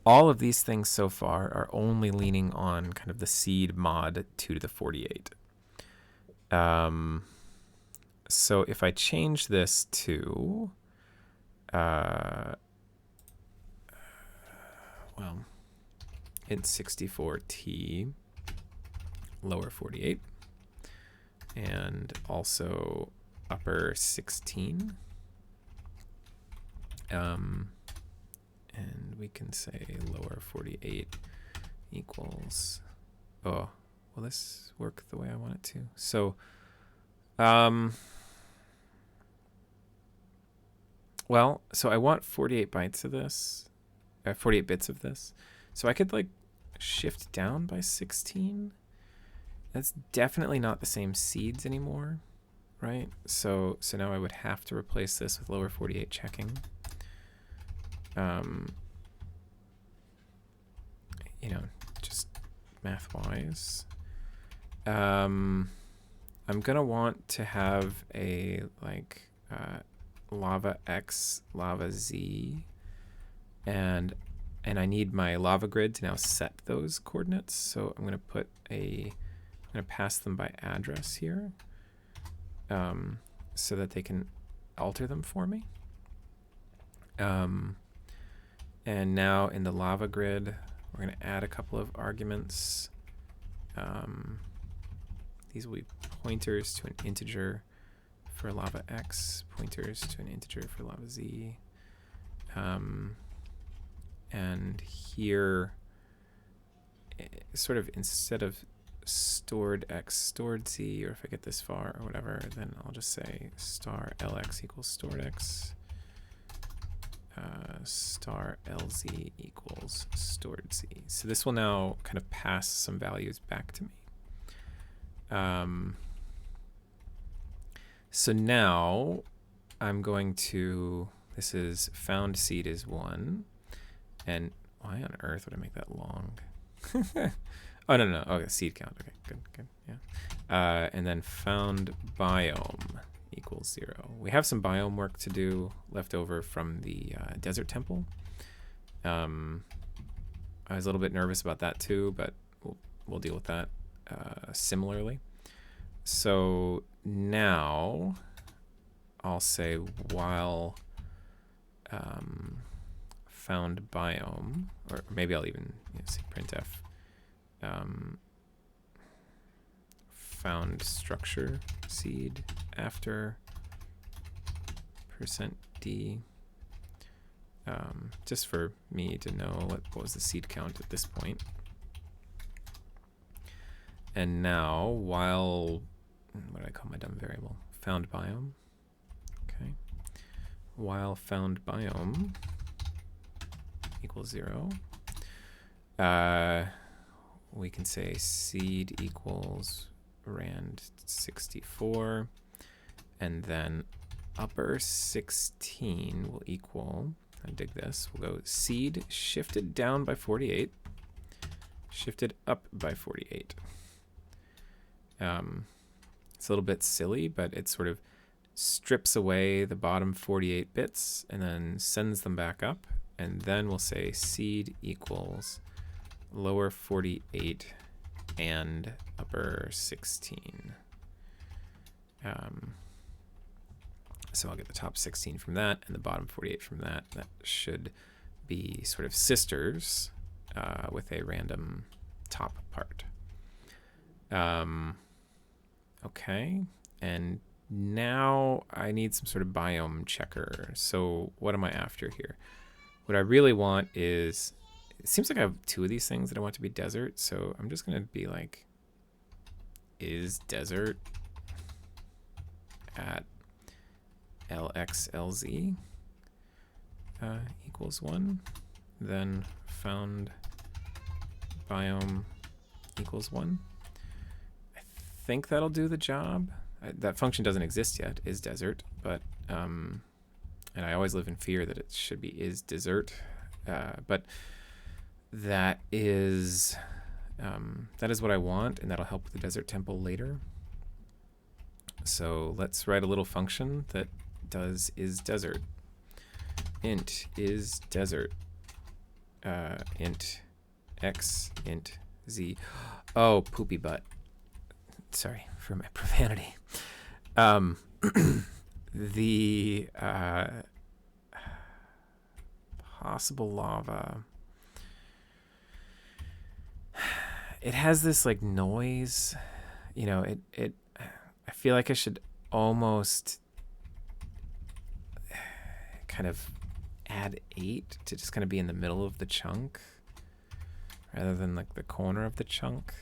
of these things so far are only leaning on kind of the seed mod 2 to the 48. So if I change this to, int 64t lower 48, and also upper 16. And we can say lower 48 equals, will this work the way I want it to? So, so I want 48 bytes of this, 48 bits of this. So I could like shift down by 16. That's definitely not the same seeds anymore, right? So now I would have to replace this with lower 48 checking. Just math-wise. I'm gonna want to have a lava X, lava Z, and I need my lava grid to now set those coordinates. So I'm gonna pass them by address here, so that they can alter them for me. And now in the lava grid, we're going to add a couple of arguments. These will be pointers to an integer for lava X, pointers to an integer for lava Z. And here, sort of instead of stored X, stored Z, or if I get this far or whatever, then I'll just say star LX equals stored X. Star LZ equals stored Z. So this will now kind of pass some values back to me. So now I'm going to, this is found seed is 1. And why on earth would I make that long? Oh, no. Okay, seed count. Okay, good, yeah. And then found biome equals 0. We have some biome work to do left over from the desert temple. I was a little bit nervous about that too, but we'll deal with that similarly. So now I'll say while found biome, or maybe I'll even say printf found structure seed after %d, just for me to know what was the seed count at this point. And now while, what do I call my dumb variable? Found biome. Okay. While found biome equals 0, we can say seed equals rand 64, and then upper 16 will equal, I dig this, we'll go seed shifted down by 48, shifted up by 48. It's a little bit silly, but it sort of strips away the bottom 48 bits and then sends them back up, and then we'll say seed equals lower 48 and upper 16. So I'll get the top 16 from that and the bottom 48 from that. That should be sort of sisters with a random top part. Okay, and now I need some sort of biome checker. So what am I after here? What I really want is, it seems like I have 2 of these things that I want to be desert, so I'm just going to be like, is desert at LXLZ equals 1, then found biome equals 1. I think that'll do the job. That function doesn't exist yet, is desert, but and I always live in fear that it should be is desert, but that is what I want, and that'll help with the desert temple later. So let's write a little function that does isDesert. Int isDesert. Int x, int z. Oh, poopy butt. Sorry for my profanity. The possible lava. It has this like noise, you know, I feel like I should almost kind of add 8 to just kind of be in the middle of the chunk rather than like the corner of the chunk.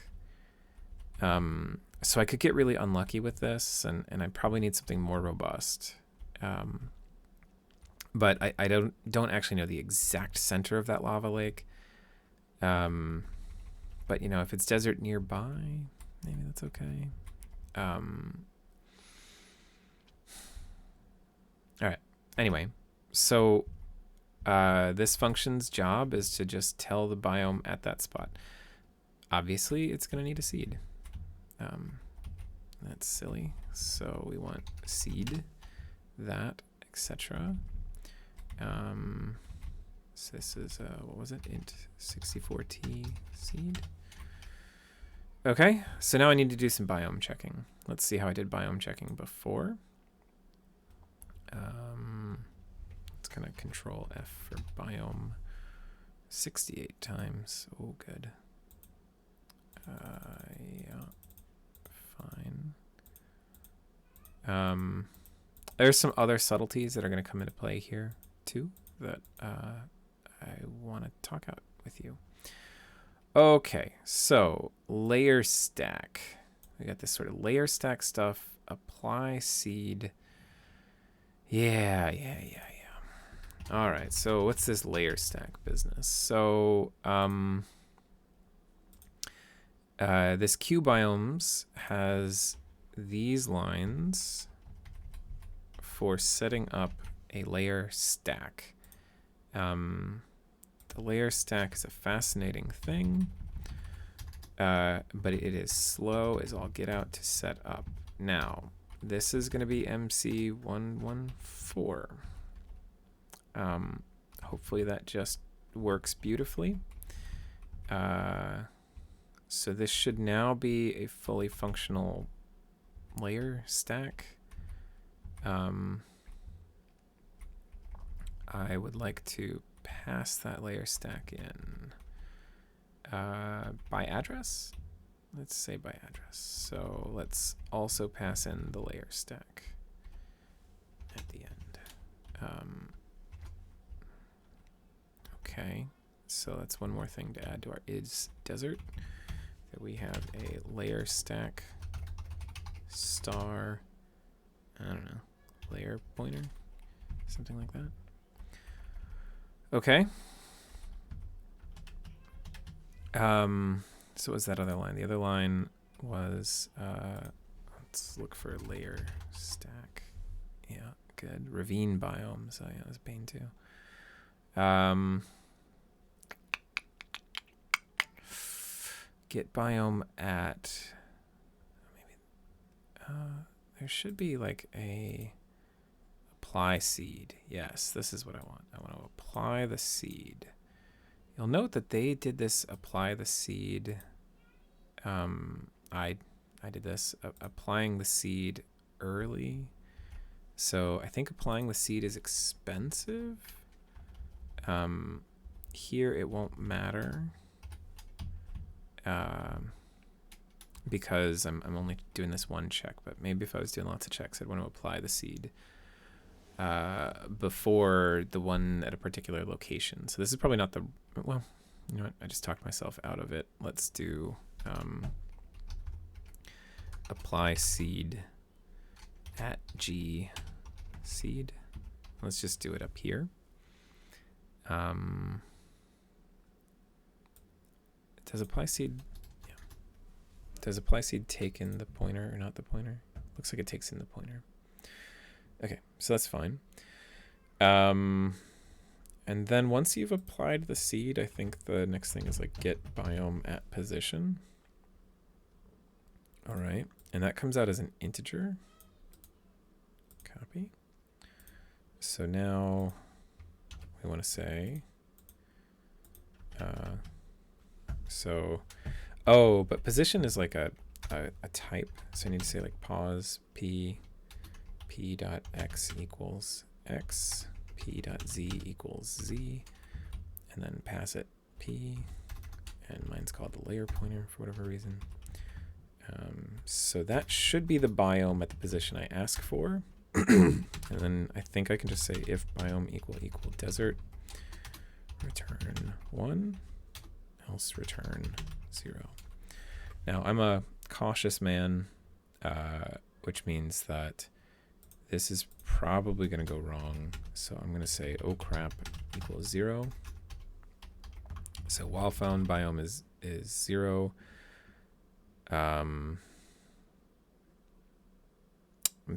So I could get really unlucky with this, and I probably need something more robust. But I don't actually know the exact center of that lava lake. But you know, if it's desert nearby, maybe that's okay. All right. Anyway, so this function's job is to just tell the biome at that spot. Obviously, it's going to need a seed. That's silly. So we want seed, that, etc. So this is, what was it? Int 64t seed. Okay, so now I need to do some biome checking. Let's see how I did biome checking before. It's going to control F for biome 68 times. Oh, good. Yeah, fine. There's some other subtleties that are going to come into play here too that I want to talk out with you. Okay, so layer stack. We got this sort of layer stack stuff. Apply seed. Yeah. All right, so what's this layer stack business? So this Q biomes has these lines for setting up a layer stack. The layer stack is a fascinating thing, but it is slow as all get out to set up. Now, this is going to be MC114. Hopefully that just works beautifully. So this should now be a fully functional layer stack. I would like to pass that layer stack in by address. Let's say by address. So let's also pass in the layer stack at the end. Okay, so that's one more thing to add to our isDesert. That we have a layer stack star, I don't know, layer pointer, something like that. Okay. So what's that other line? The other line was, let's look for layer stack. Yeah, good. Ravine biomes. Oh yeah, that was Bane too. Get biome at, maybe, there should be like a apply seed. Yes, this is what I want. I want to apply the seed. You'll note that they did this apply the seed. I did this applying the seed early. So I think applying the seed is expensive. Here it won't matter. Because I'm only doing this one check, but maybe if I was doing lots of checks, I'd want to apply the seed before the one at a particular location. So this is probably not the, well, you know what? I just talked myself out of it. Let's do apply seed at G seed. Let's just do it up here. Does apply seed, yeah. Does apply seed take in the pointer or not the pointer? Looks like it takes in the pointer. Okay, so that's fine. And then once you've applied the seed, I think the next thing is like get biome at position. All right, and that comes out as an integer. Copy. So now we want to say, but position is like a type. So I need to say like pos p dot x equals x, p dot z equals z, and then pass it p, and mine's called the layer pointer for whatever reason. So that should be the biome at the position I ask for. And then I think I can just say if biome equal desert, return 1, else return 0. Now I'm a cautious man, which means that this is probably going to go wrong. So I'm going to say oh crap equals 0. So while found biome is 0, I'm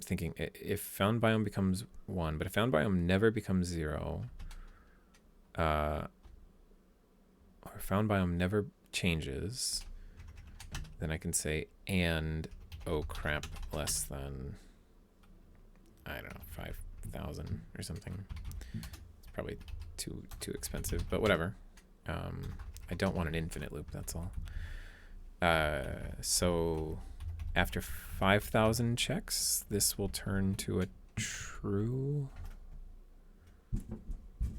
thinking if found biome becomes 1, but if found biome never becomes 0, or found biome never changes, then I can say and oh crap less than, I don't know, 5,000 or something. It's probably too expensive, but whatever. I don't want an infinite loop, that's all. So after 5,000 checks, this will turn to a true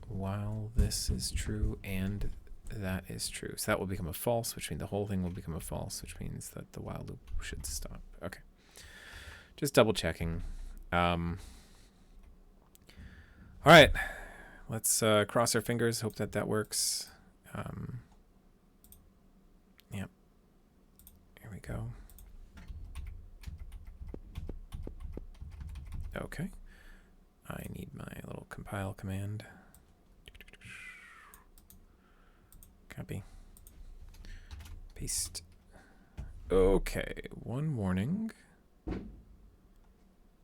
while this is true and that is true. So that will become a false, which means the whole thing will become a false, which means that the while loop should stop. Okay. Just double checking. All right. Let's cross our fingers, hope that works. Yep. Here we go. Okay. I need my little compile command. Copy. Paste. Okay, one warning.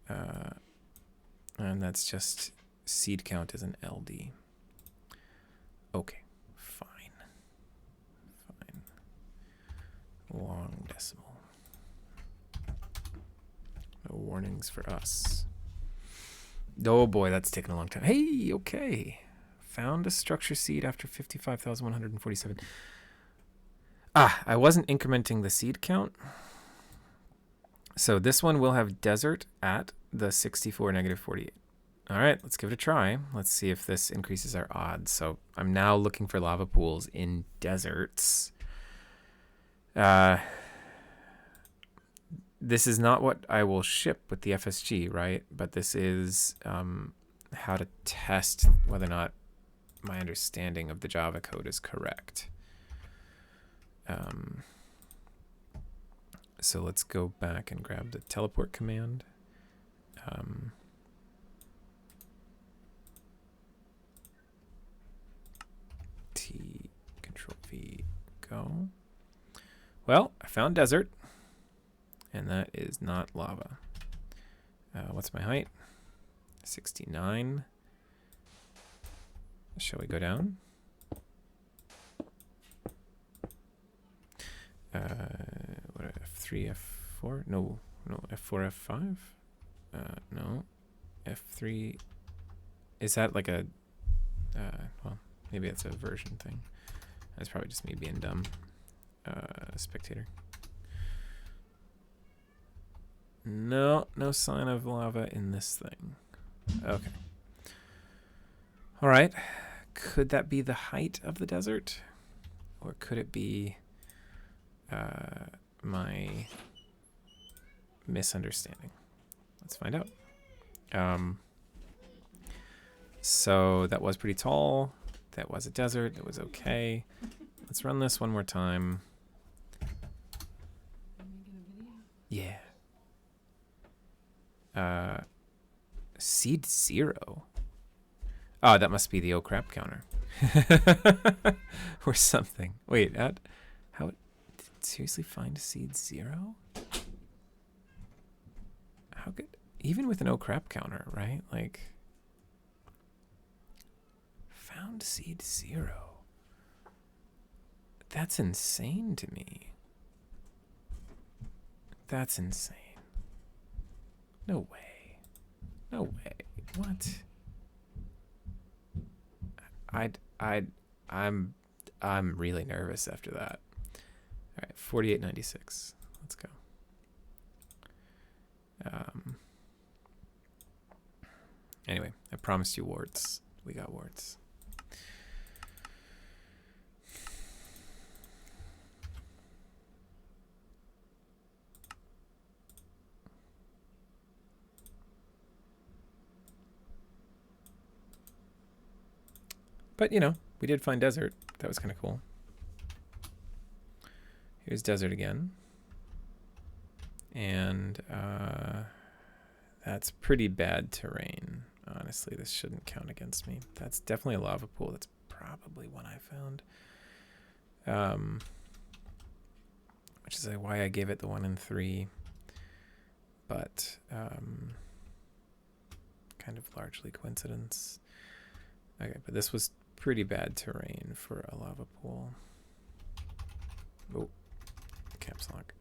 And that's just seed count as an LD. Okay, fine. Long decimal. No warnings for us. Oh boy, that's taken a long time. Hey, okay. Found a structure seed after 55,147. I wasn't incrementing the seed count. So this one will have desert at the 64, negative 48. All right, let's give it a try. Let's see if this increases our odds. So I'm now looking for lava pools in deserts. This is not what I will ship with the FSG, right? But this is how to test whether or not my understanding of the Java code is correct. So let's go back and grab the teleport command. T, Control V, go. Well, I found desert, and that is not lava. What's my height? 69. Shall we go down? What F3, F4? No, F4, F5? No. F3. Is that like a, well, maybe that's a version thing. That's probably just me being dumb. Spectator. No sign of lava in this thing. Okay. All right. Could that be the height of the desert? Or could it be my misunderstanding? Let's find out. So that was pretty tall. That was a desert. It was okay. Let's run this one more time. Yeah. Seed 0. Oh, that must be the oh crap counter. Or something. Wait, how did it seriously find seed 0? How could, even with an oh crap counter, right? Like, found seed 0. That's insane to me. That's insane. No way. No way. What? I'm really nervous after that. All right, 48.96. Let's go. Anyway, I promised you warts. We got warts. But, you know, we did find desert. That was kind of cool. Here's desert again. And that's pretty bad terrain. Honestly, this shouldn't count against me. That's definitely a lava pool. That's probably one I found. Which is why I gave it the 1 in 3. But kind of largely coincidence. Okay, but this was pretty bad terrain for a lava pool. Oh, caps lock.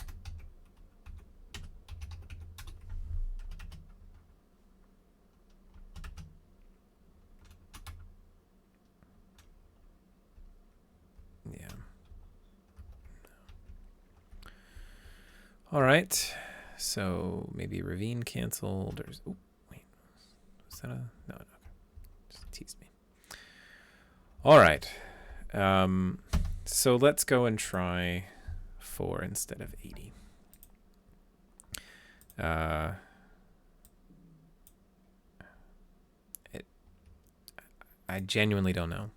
Yeah. All right. So maybe ravine canceled or oh wait, was that a no? Okay. Just teased me. All right. So let's go and try 4 instead of 80. I genuinely don't know.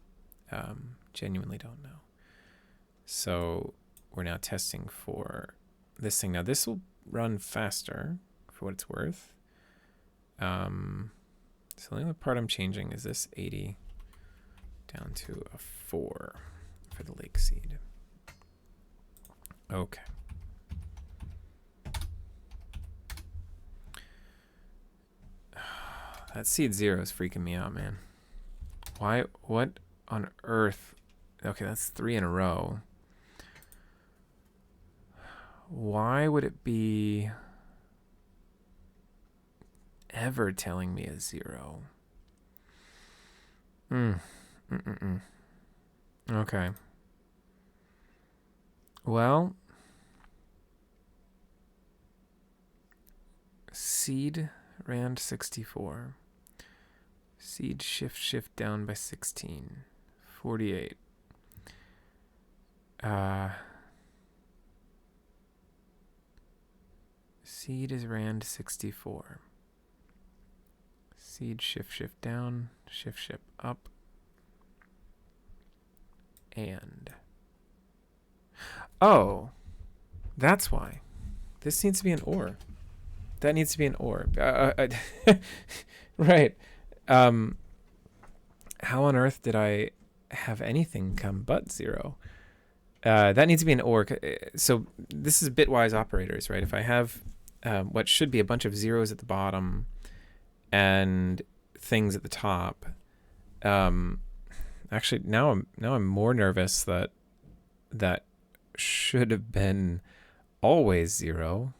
Genuinely don't know. So we're now testing for this thing. Now this will run faster for what it's worth. So the only part I'm changing is this 80 down to a 4 for the lake seed. Okay. That seed 0 is freaking me out, man. Why? What on earth? Okay, that's 3 in a row. Why would it be ever telling me a 0? Okay. Well, seed rand 64. Seed shift down by 16. 48. Seed is rand 64. Seed shift down, shift up. And oh, that's why. This needs to be an OR. That needs to be an OR. Right. How on earth did I have anything come but 0? That needs to be an OR. So this is bitwise operators, right? If I have what should be a bunch of zeros at the bottom and things at the top, actually now I'm more nervous that should have been always 0.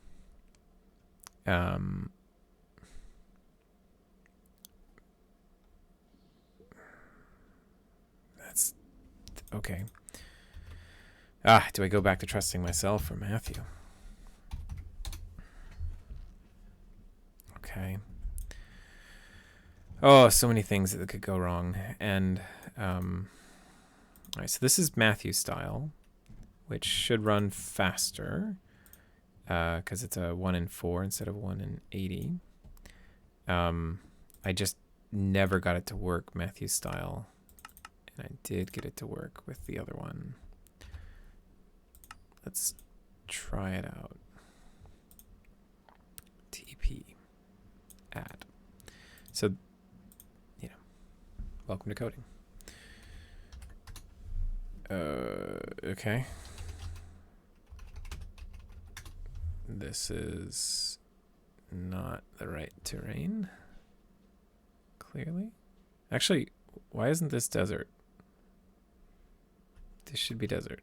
That's okay. Do I go back to trusting myself or Matthew? Okay. Oh, so many things that could go wrong. And all right, so this is Matthew style, which should run faster because it's a 1 in 4 instead of 1 in 80. I just never got it to work Matthew style, and I did get it to work with the other one. Let's try it out. TP add. So, you know, welcome to coding. Okay. This is not the right terrain. Clearly. Actually, why isn't this desert? This should be desert.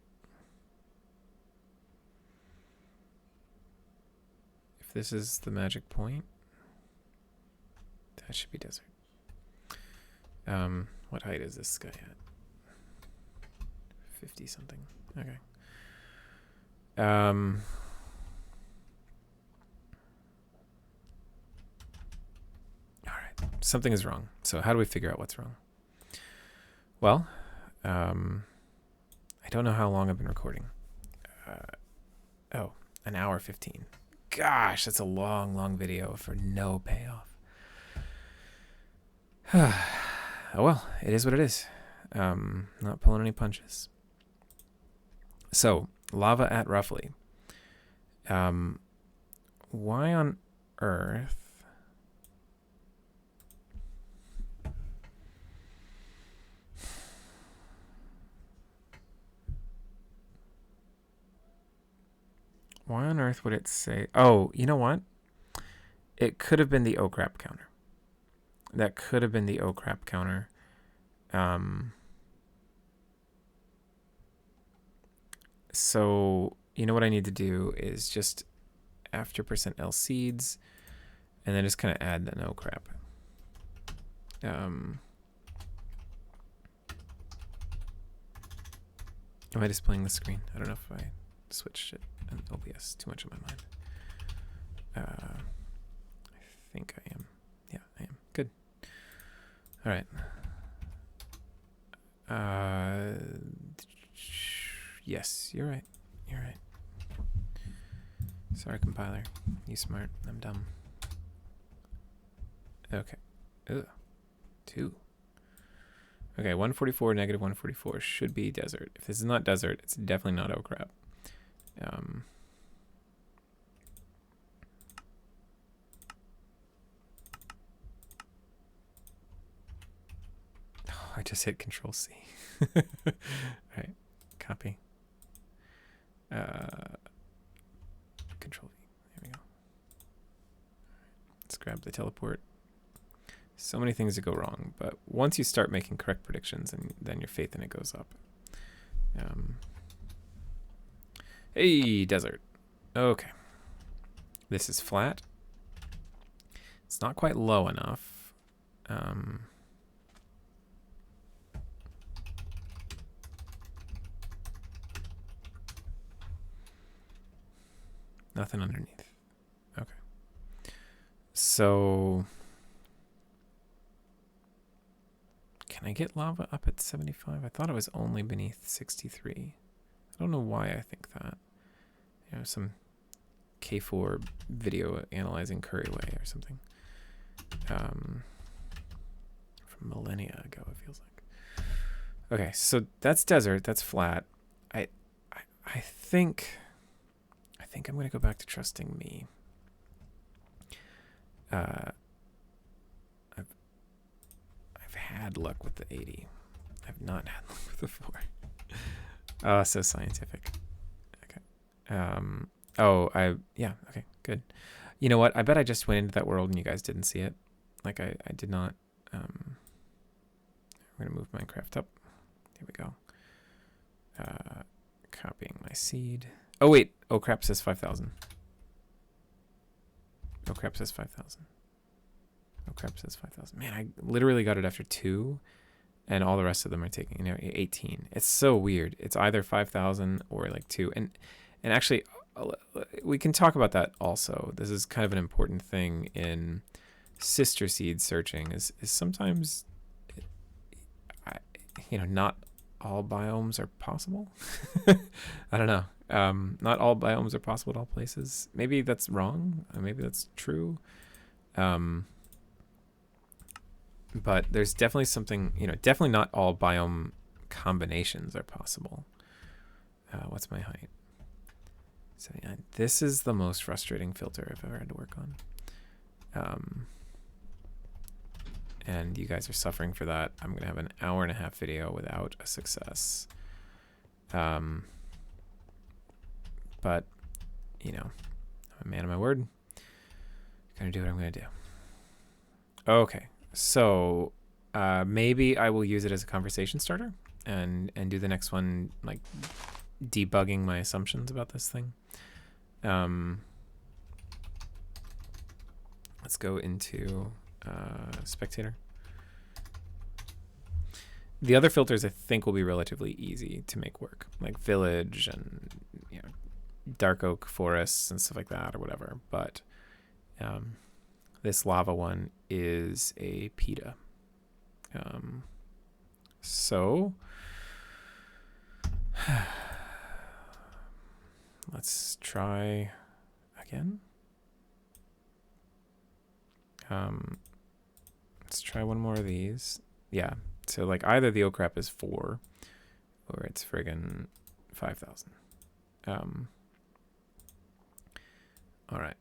If this is the magic point, That should be desert. What height is this guy at? 50 something. Okay. All right. Something is wrong. So how do we figure out what's wrong? Well, I don't know how long I've been recording. Oh, an hour 15. Gosh, that's a long, long video for no payoff. Oh well, it is what it is. Not pulling any punches. So, lava at roughly. Why on earth? Why on earth would it say... Oh, you know what? It could have been the oh crap counter. That could have been the oh crap counter. So, you know what I need to do is just after %L seeds, and then just kind of add the no crap. Am I displaying the screen? I don't know if I switched it in OBS. Too much on my mind. I think I am. Yeah, I am. Good. All right. Yes, you're right. You're right. Sorry, compiler. You smart. I'm dumb. Okay. Ugh. 2. Okay, 144, negative 144 should be desert. If this is not desert, it's definitely not oh crap. Oh, I just hit Control C. All right, copy. Control V. There we go. Let's grab the teleport. So many things that go wrong, but once you start making correct predictions, and then your faith in it goes up. Hey, desert. Okay. This is flat. It's not quite low enough. Nothing underneath. Okay. So... Can I get lava up at 75? I thought it was only beneath 63. I don't know why I think that. You know, some K4 video analyzing Curryway or something. From millennia ago, it feels like. Okay, so that's desert. That's flat. I think I'm gonna go back to trusting me. I've had luck with the 80. I've not had luck with the 4. Oh, so scientific. Okay. Yeah, okay, good. You know what? I bet I just went into that world and you guys didn't see it. Like I did not. I'm gonna move Minecraft up. Here we go. Copying my seed. Oh wait, oh crap says 5,000. Oh crap says 5,000. Oh crap says 5,000. Man, I literally got it after 2, and all the rest of them are taking 18. It's so weird. It's either 5,000 or like 2. And actually, we can talk about that also. This is kind of an important thing in sister seed searching. Is sometimes, not all biomes are possible. I don't know. Not all biomes are possible at all places. Maybe that's wrong. Maybe that's true. But there's definitely something, definitely not all biome combinations are possible. What's my height? 79. This is the most frustrating filter I've ever had to work on. And you guys are suffering for that. I'm going to have an hour-and-a-half video without a success. But, I'm a man of my word. Going to do what I'm going to do. Okay. So maybe I will use it as a conversation starter and do the next one like debugging my assumptions about this thing. Let's go into spectator. The other filters I think will be relatively easy to make work, like village and dark oak forests and stuff like that or whatever. But this lava one is a PETA. So let's try again. Let's try one more of these. Yeah. So like either the oak crap is 4 or it's friggin' 5,000. All right.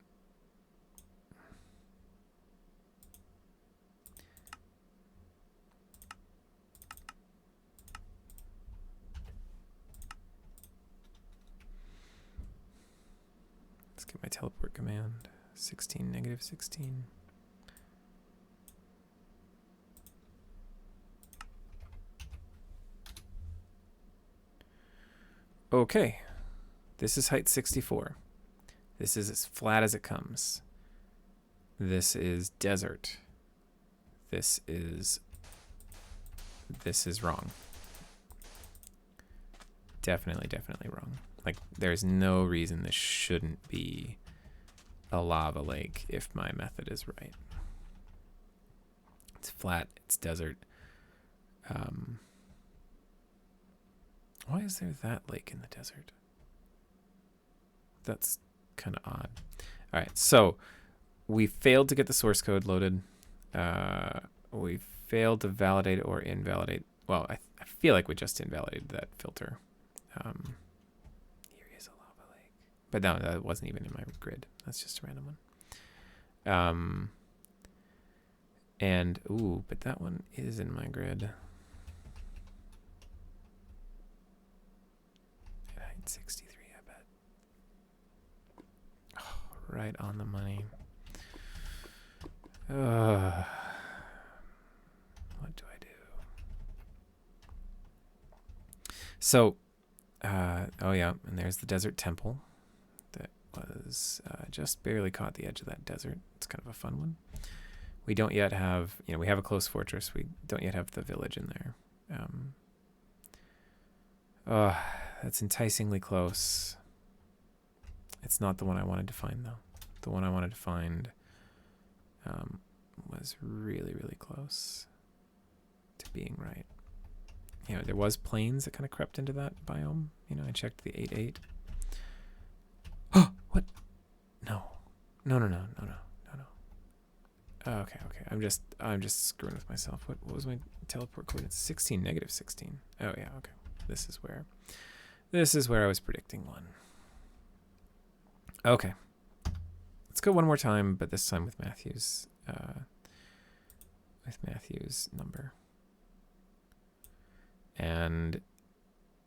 Let's get my teleport command. 16, negative 16. Okay, this is height 64. This is as flat as it comes. This is desert. This is wrong. Definitely wrong. Like, there's no reason this shouldn't be a lava lake if my method is right. It's flat, it's desert. Why is there that lake in the desert? That's kind of odd. All right, so we failed to get the source code loaded. We failed to validate or invalidate. Well, I feel like we just invalidated that filter. Here is a lava lake. But no, that wasn't even in my grid. That's just a random one. And, ooh, but that one is in my grid. 63, I bet. Oh, right on the money. What do I do? So, oh yeah, and there's the desert temple that was just barely caught the edge of that desert. It's kind of a fun one. We don't yet have, we have a close fortress. We don't yet have the village in there. That's enticingly close. It's not the one I wanted to find, though. The one I wanted to find was really, really close to being right. There was plains that kind of crept into that biome. I checked the 8-8. Oh, what? No. No. Oh, okay. I'm just screwing with myself. What was my teleport coordinates? 16, negative 16. Oh yeah, okay. This is where I was predicting one. Okay. Let's go one more time, but this time with Matthew's number. And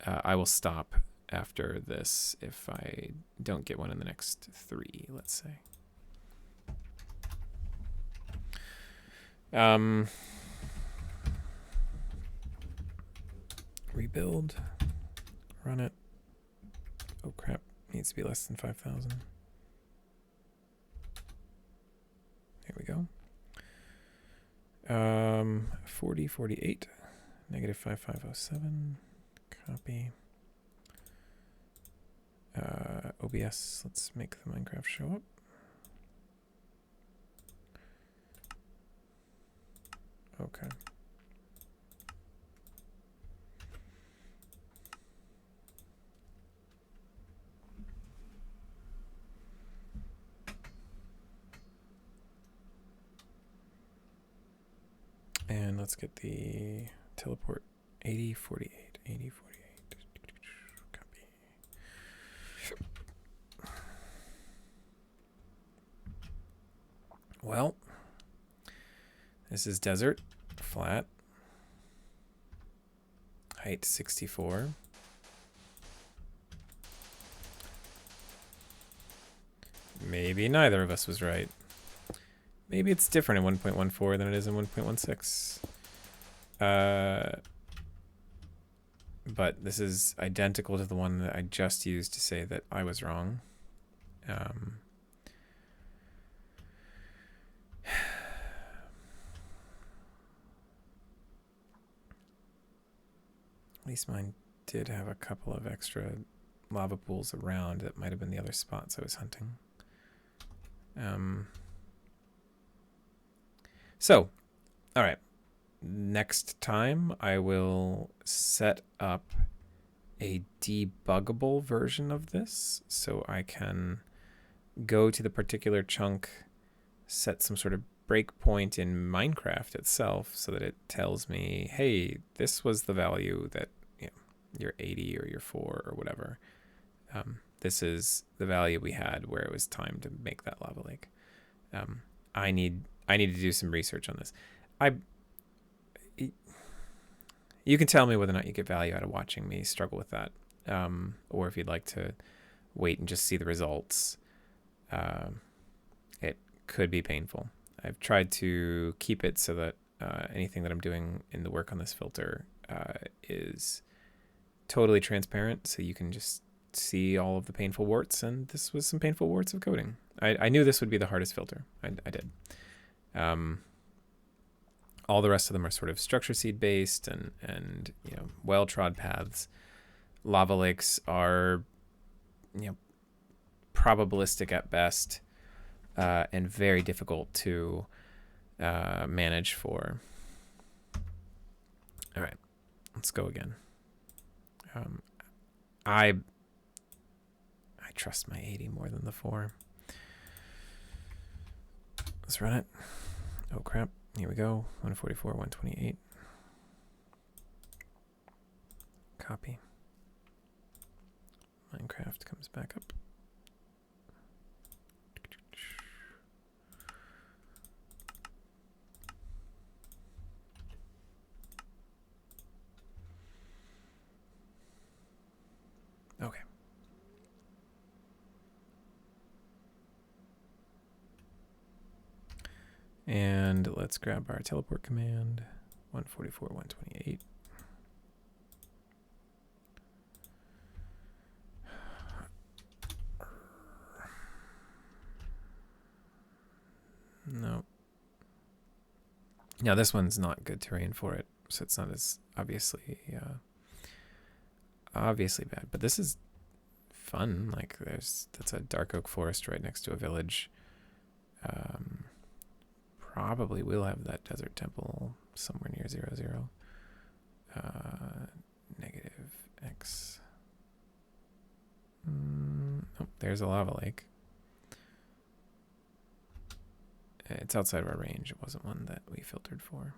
I will stop after this if I don't get one in the next 3, let's say. Rebuild. Run it. Oh crap, needs to be less than 5,000. There we go. 4048, negative 5507. Copy. OBS, let's make the Minecraft show up. Okay. And let's get the teleport 8048. 8048. Copy. Well, this is desert, flat, height 64. Maybe neither of us was right. Maybe it's different in 1.14 than it is in 1.16. But this is identical to the one that I just used to say that I was wrong. least mine did have a couple of extra lava pools around. That might have been the other spots I was hunting. So, all right. Next time I will set up a debuggable version of this so I can go to the particular chunk, set some sort of breakpoint in Minecraft itself so that it tells me, hey, this was the value that, you know, your 80 or your 4 or whatever. This is the value we had where it was time to make that lava lake. I need to do some research on this. You can tell me whether or not you get value out of watching me struggle with that, or if you'd like to wait and just see the results. It could be painful. I've tried to keep it so that anything that I'm doing in the work on this filter is totally transparent, so you can just see all of the painful warts, and this was some painful warts of coding. I knew this would be the hardest filter. I did. All the rest of them are sort of structure seed based and you know, well-trod paths. Lava lakes are, you know, probabilistic at best, and very difficult to manage for. All right, let's go again. I trust my 80 more than the 4. Let's run it. Oh crap. Here we go. 144, 128. Copy. Minecraft comes back up. Okay. And let's grab our teleport command. 144, 128. No. Now this one's not good terrain for it, so it's not as obviously bad. But this is fun. Like that's a dark oak forest right next to a village. Probably will have that desert temple somewhere near 0, 0. Negative X. Oh, there's a lava lake. It's outside of our range. It wasn't one that we filtered for.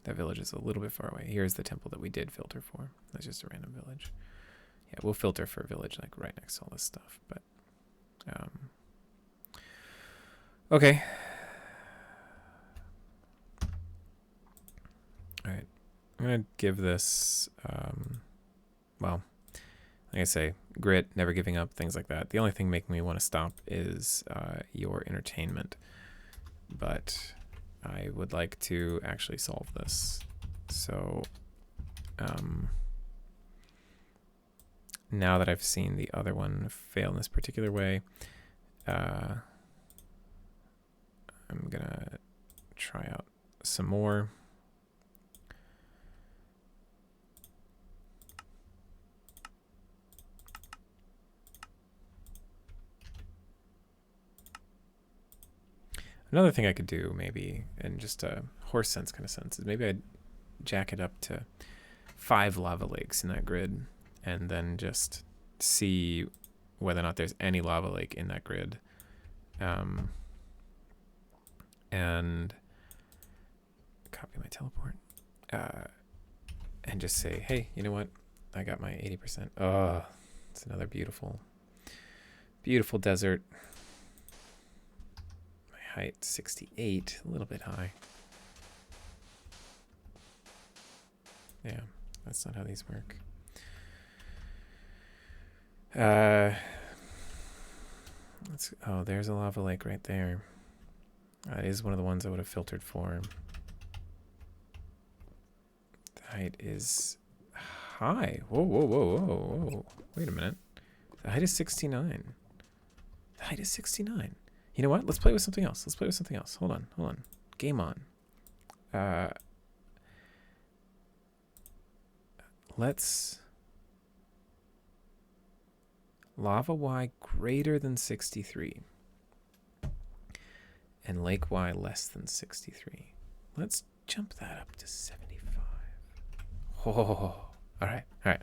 That village is a little bit far away. Here's the temple that we did filter for. That's just a random village. Yeah, we'll filter for a village like right next to all this stuff, but okay. All right. I'm going to give this, well, like I say, grit, never giving up, things like that. The only thing making me want to stop is your entertainment. But I would like to actually solve this. So now that I've seen the other one fail in this particular way, I'm going to try out some more. Another thing I could do maybe, in just a horse sense kind of sense, is maybe I'd jack it up to 5 lava lakes in that grid and then just see whether or not there's any lava lake in that grid. And copy my teleport. And just say, hey, you know what? I got my 80%. Oh, it's another beautiful, beautiful desert. Height 68, a little bit high. Yeah, that's not how these work. Oh, there's a lava lake right there. That is one of the ones I would have filtered for. The height is high. Whoa, whoa, whoa, whoa, whoa. Wait a minute. The height is 69. The height is 69. You know what? Let's play with something else. Let's play with something else. Hold on, hold on. Game on. Let's lava Y greater than 63 and lake Y less than 63. Let's jump that up to 75. Oh, all right, all right.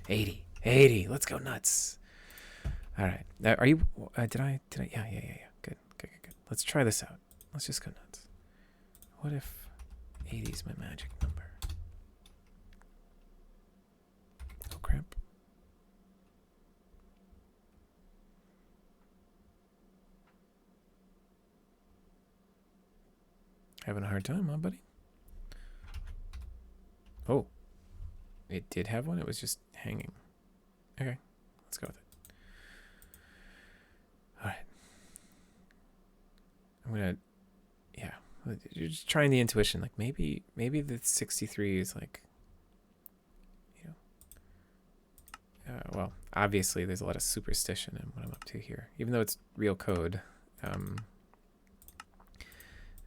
80, 80. Let's go nuts. All right. Are you? Did I? Yeah. Good. Let's try this out. Let's just go nuts. What if 80 is my magic number? Oh crap. Having a hard time, huh, buddy? Oh. It did have one. It was just hanging. Okay. Let's go with it. All right. I'm going to... Yeah. You're just trying the intuition. Like, maybe the 63 is like... You know... well, obviously, there's a lot of superstition in what I'm up to here. Even though it's real code,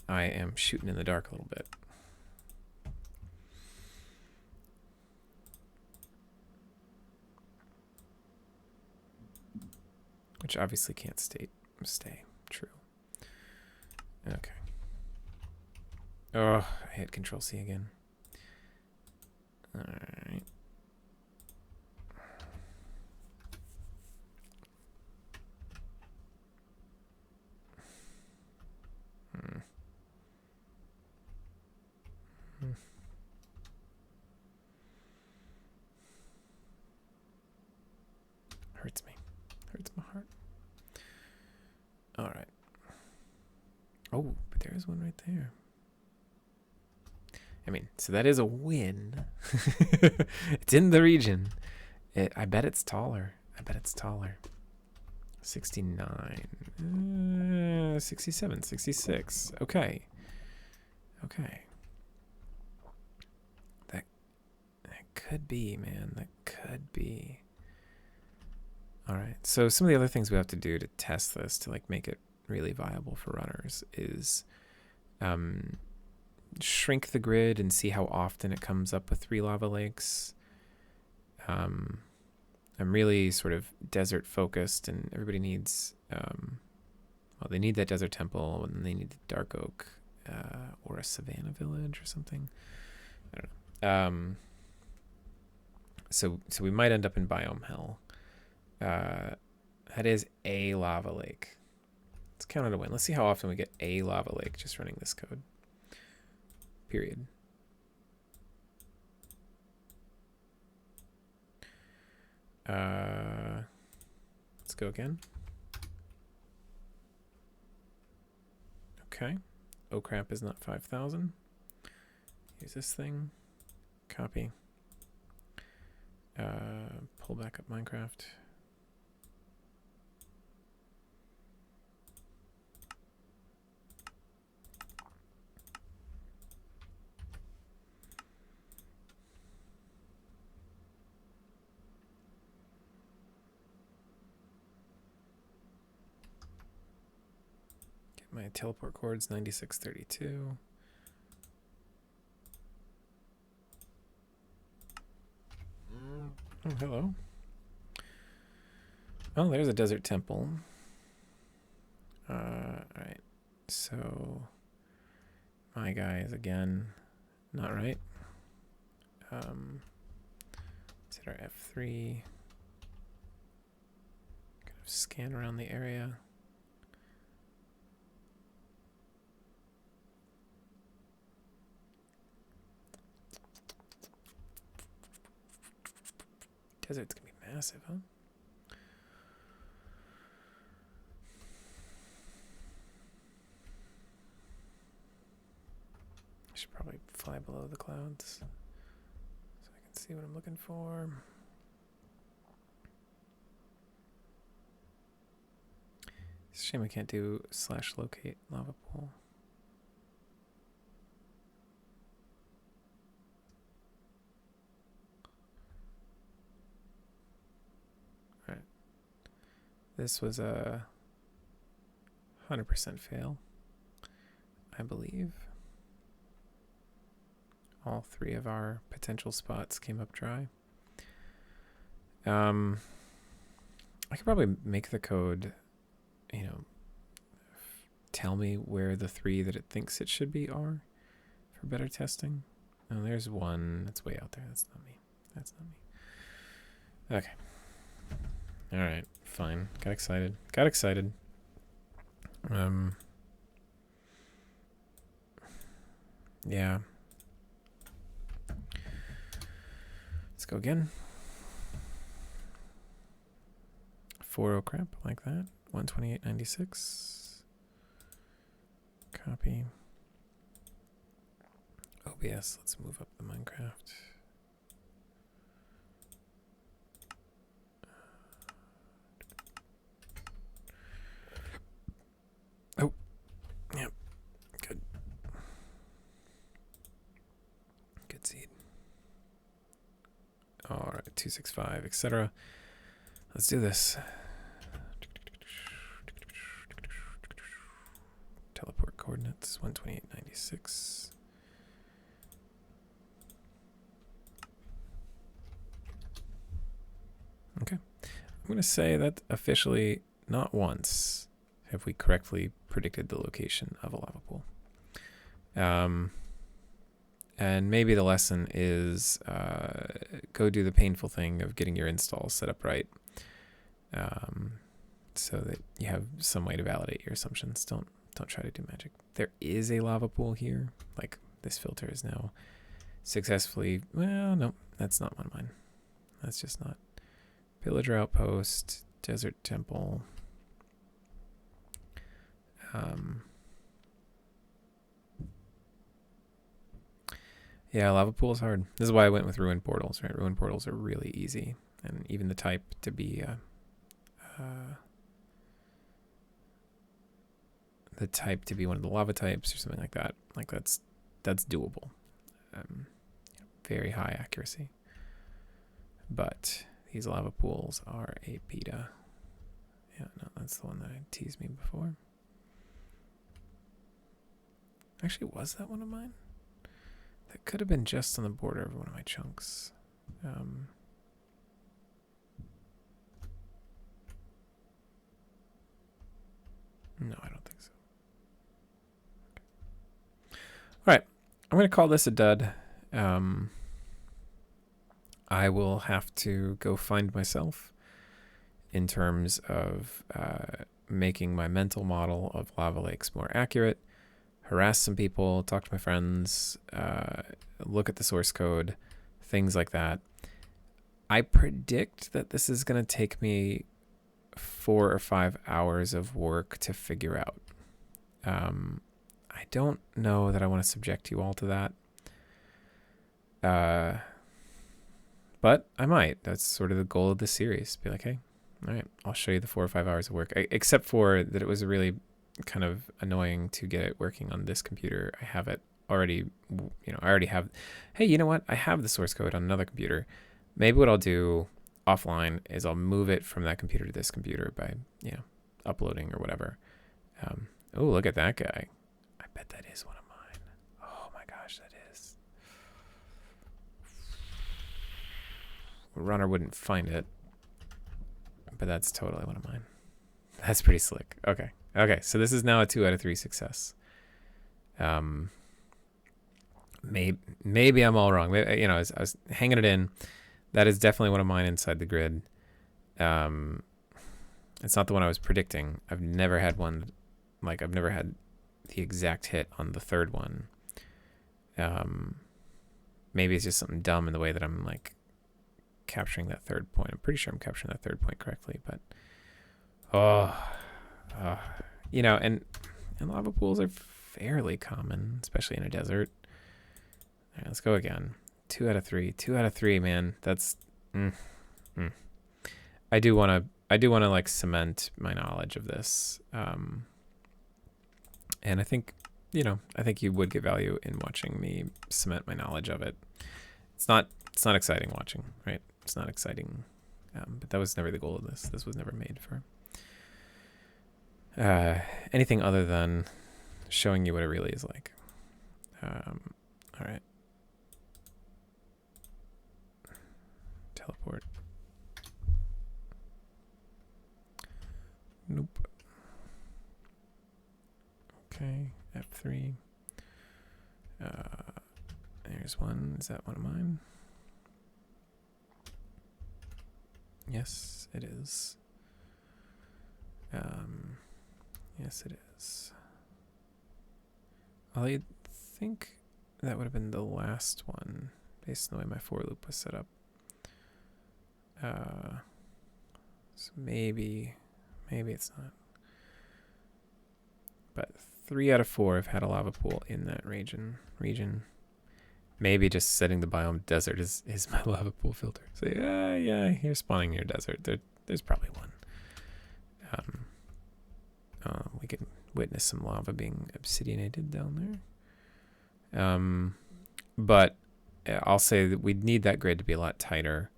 I am shooting in the dark a little bit. Which obviously can't stay true. Okay. Oh, I hit Control C again. All right. Hurts me. Hurts my heart. All right. Oh, but there's one right there. I mean, so that is a win. It's in the region. I bet it's taller. 69. 67. 66. Okay. That could be, man. That could be. All right. So some of the other things we have to do to test this to like make it really viable for runners is shrink the grid and see how often it comes up with 3 lava lakes. I'm really sort of desert focused, and everybody needs well, they need that desert temple, and they need the dark oak or a savanna village or something. I don't know. So we might end up in biome hell. That is a lava lake. Let's count it a win. Let's see how often we get a lava lake just running this code. Period. Let's go again. Okay. Oh crap is not 5,000. Use this thing. Copy. Pull back up Minecraft. Get my teleport coords 9632. Oh, hello. Oh, there's a desert temple. Alright. So, my guy is again not right. Let's hit our F3. Kind of scan around the area. Desert's gonna be massive, huh? I should probably fly below the clouds so I can see what I'm looking for. It's a shame I can't do /locate lava pool. Alright. This was a 100% fail, I believe. all 3 of our potential spots came up dry. I could probably make the code, tell me where the 3 that it thinks it should be are for better testing. Oh, there's one that's way out there. That's not me. That's not me. Okay. All right, fine. Got excited. Yeah. Let's go again. 4 crap, like that. 128.96. Copy. OBS, let's move up the Minecraft. Oh, yep, good. Good seed. All right, 265, etc. Let's do this. Teleport coordinates 128.96. Okay. I'm going to say that officially not once have we correctly predicted the location of a lava pool. And maybe the lesson is go do the painful thing of getting your installs set up right, so that you have some way to validate your assumptions. Don't try to do magic. There is a lava pool here. Like, this filter is now successfully... Well, no, that's not one of mine. That's just not. Pillager Outpost, Desert Temple. Yeah, lava pool is hard. This is why I went with ruin portals, right? Ruin portals are really easy. And even the type to be... the type to be one of the lava types or something like that. Like, that's doable. Very high accuracy. But these lava pools are a PETA. Yeah, no, that's the one that teased me before. Actually, was that one of mine? That could have been just on the border of one of my chunks. No, I don't think so. Okay. All right, I'm going to call this a dud. I will have to go find myself in terms of making my mental model of lava lakes more accurate, harass some people, talk to my friends, look at the source code, things like that. I predict that this is going to take me 4 or 5 hours of work to figure out. I don't know that I want to subject you all to that. But I might. That's sort of the goal of the series. Be like, hey, all right, I'll show you the 4 or 5 hours of work. Except for that it was really kind of annoying to get it working on this computer. I have it already, I already have, hey, you know what? I have the source code on another computer. Maybe what I'll do offline is I'll move it from that computer to this computer by, uploading or whatever. Oh, look at that guy. I bet that is one of mine. Oh my gosh, that is. Runner wouldn't find it, but that's totally one of mine. That's pretty slick. Okay. So this is now a 2 out of 3 success. Maybe I'm all wrong. Maybe, I was hanging it in. That is definitely one of mine inside the grid. It's not the one I was predicting. I've never had one. Like, I've never had the exact hit on the third one. Maybe it's just something dumb in the way that I'm like capturing that third point. I'm pretty sure I'm capturing that third point correctly, but and lava pools are fairly common, especially in a desert. All right, let's go again. 2 out of 3. 2 out of 3, man. That's I do want to like cement my knowledge of this. And I think you would get value in watching me cement my knowledge of it. It's not exciting watching, right? It's not exciting. But that was never the goal of this. This was never made for anything other than showing you what it really is like. All right. teleport. Nope. Okay, F3. There's one. Is that one of mine? Yes, it is. Yes, it is. I think that would have been the last one, based on the way my for loop was set up. So maybe it's not. But 3 out of 4 have had a lava pool in that region. Maybe just setting the biome desert is my lava pool filter. So yeah, you're spawning near desert. There's probably one. We can witness some lava being obsidianated down there. But I'll say that we'd need that grid to be a lot tighter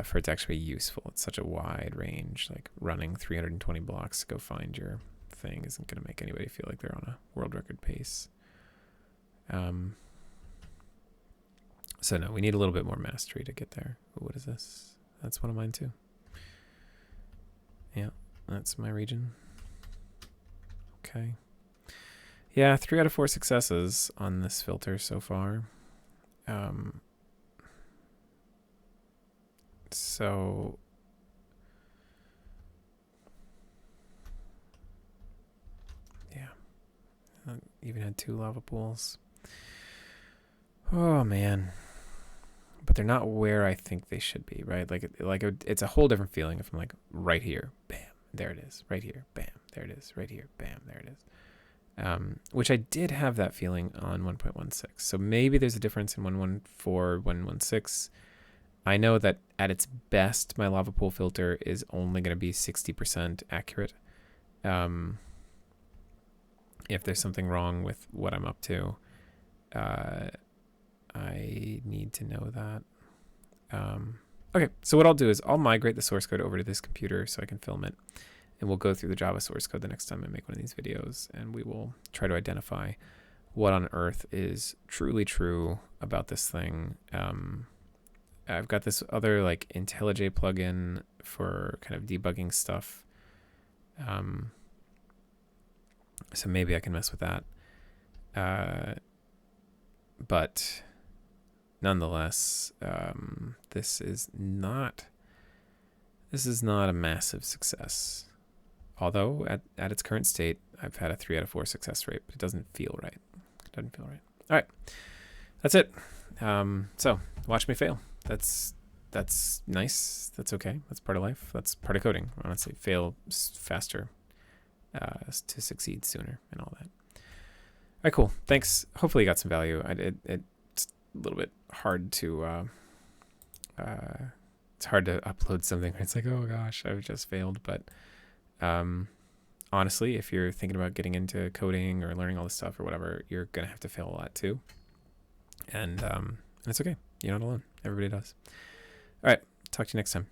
for it to actually be useful. It's such a wide range. Like running 320 blocks to go find your thing isn't going to make anybody feel like they're on a world record pace. So no, we need a little bit more mastery to get there. Ooh, what is this? That's one of mine too. Yeah, that's my region. Okay. Yeah, 3 out of 4 successes on this filter so far. So yeah, I even had 2 lava pools. Oh man, but they're not where I think they should be, right? It's a whole different feeling if I'm like right here, bam, there it is, right here, bam, there it is, right here, bam, there it is. Which I did have that feeling on 1.16. So maybe there's a difference in 1.14, 1.16. I know that at its best, my lava pool filter is only going to be 60% accurate. If there's something wrong with what I'm up to, I need to know that. Okay, so what I'll do is I'll migrate the source code over to this computer so I can film it. And we'll go through the Java source code the next time I make one of these videos. And we will try to identify what on earth is truly true about this thing. I've got this other like IntelliJ plugin for kind of debugging stuff. So maybe I can mess with that. But nonetheless, this is not a massive success. Although at its current state, I've had a 3 out of 4 success rate, but it doesn't feel right. All right, that's it. So watch me fail. That's nice. That's okay. That's part of life. That's part of coding. Honestly, fail faster to succeed sooner and all that. All right, cool. Thanks. Hopefully you got some value. It's a little bit hard to it's hard to upload something where it's like, oh gosh, I've just failed. But honestly, if you're thinking about getting into coding or learning all this stuff or whatever, you're gonna have to fail a lot too. And it's okay. You're not alone. Everybody does. All right. Talk to you next time.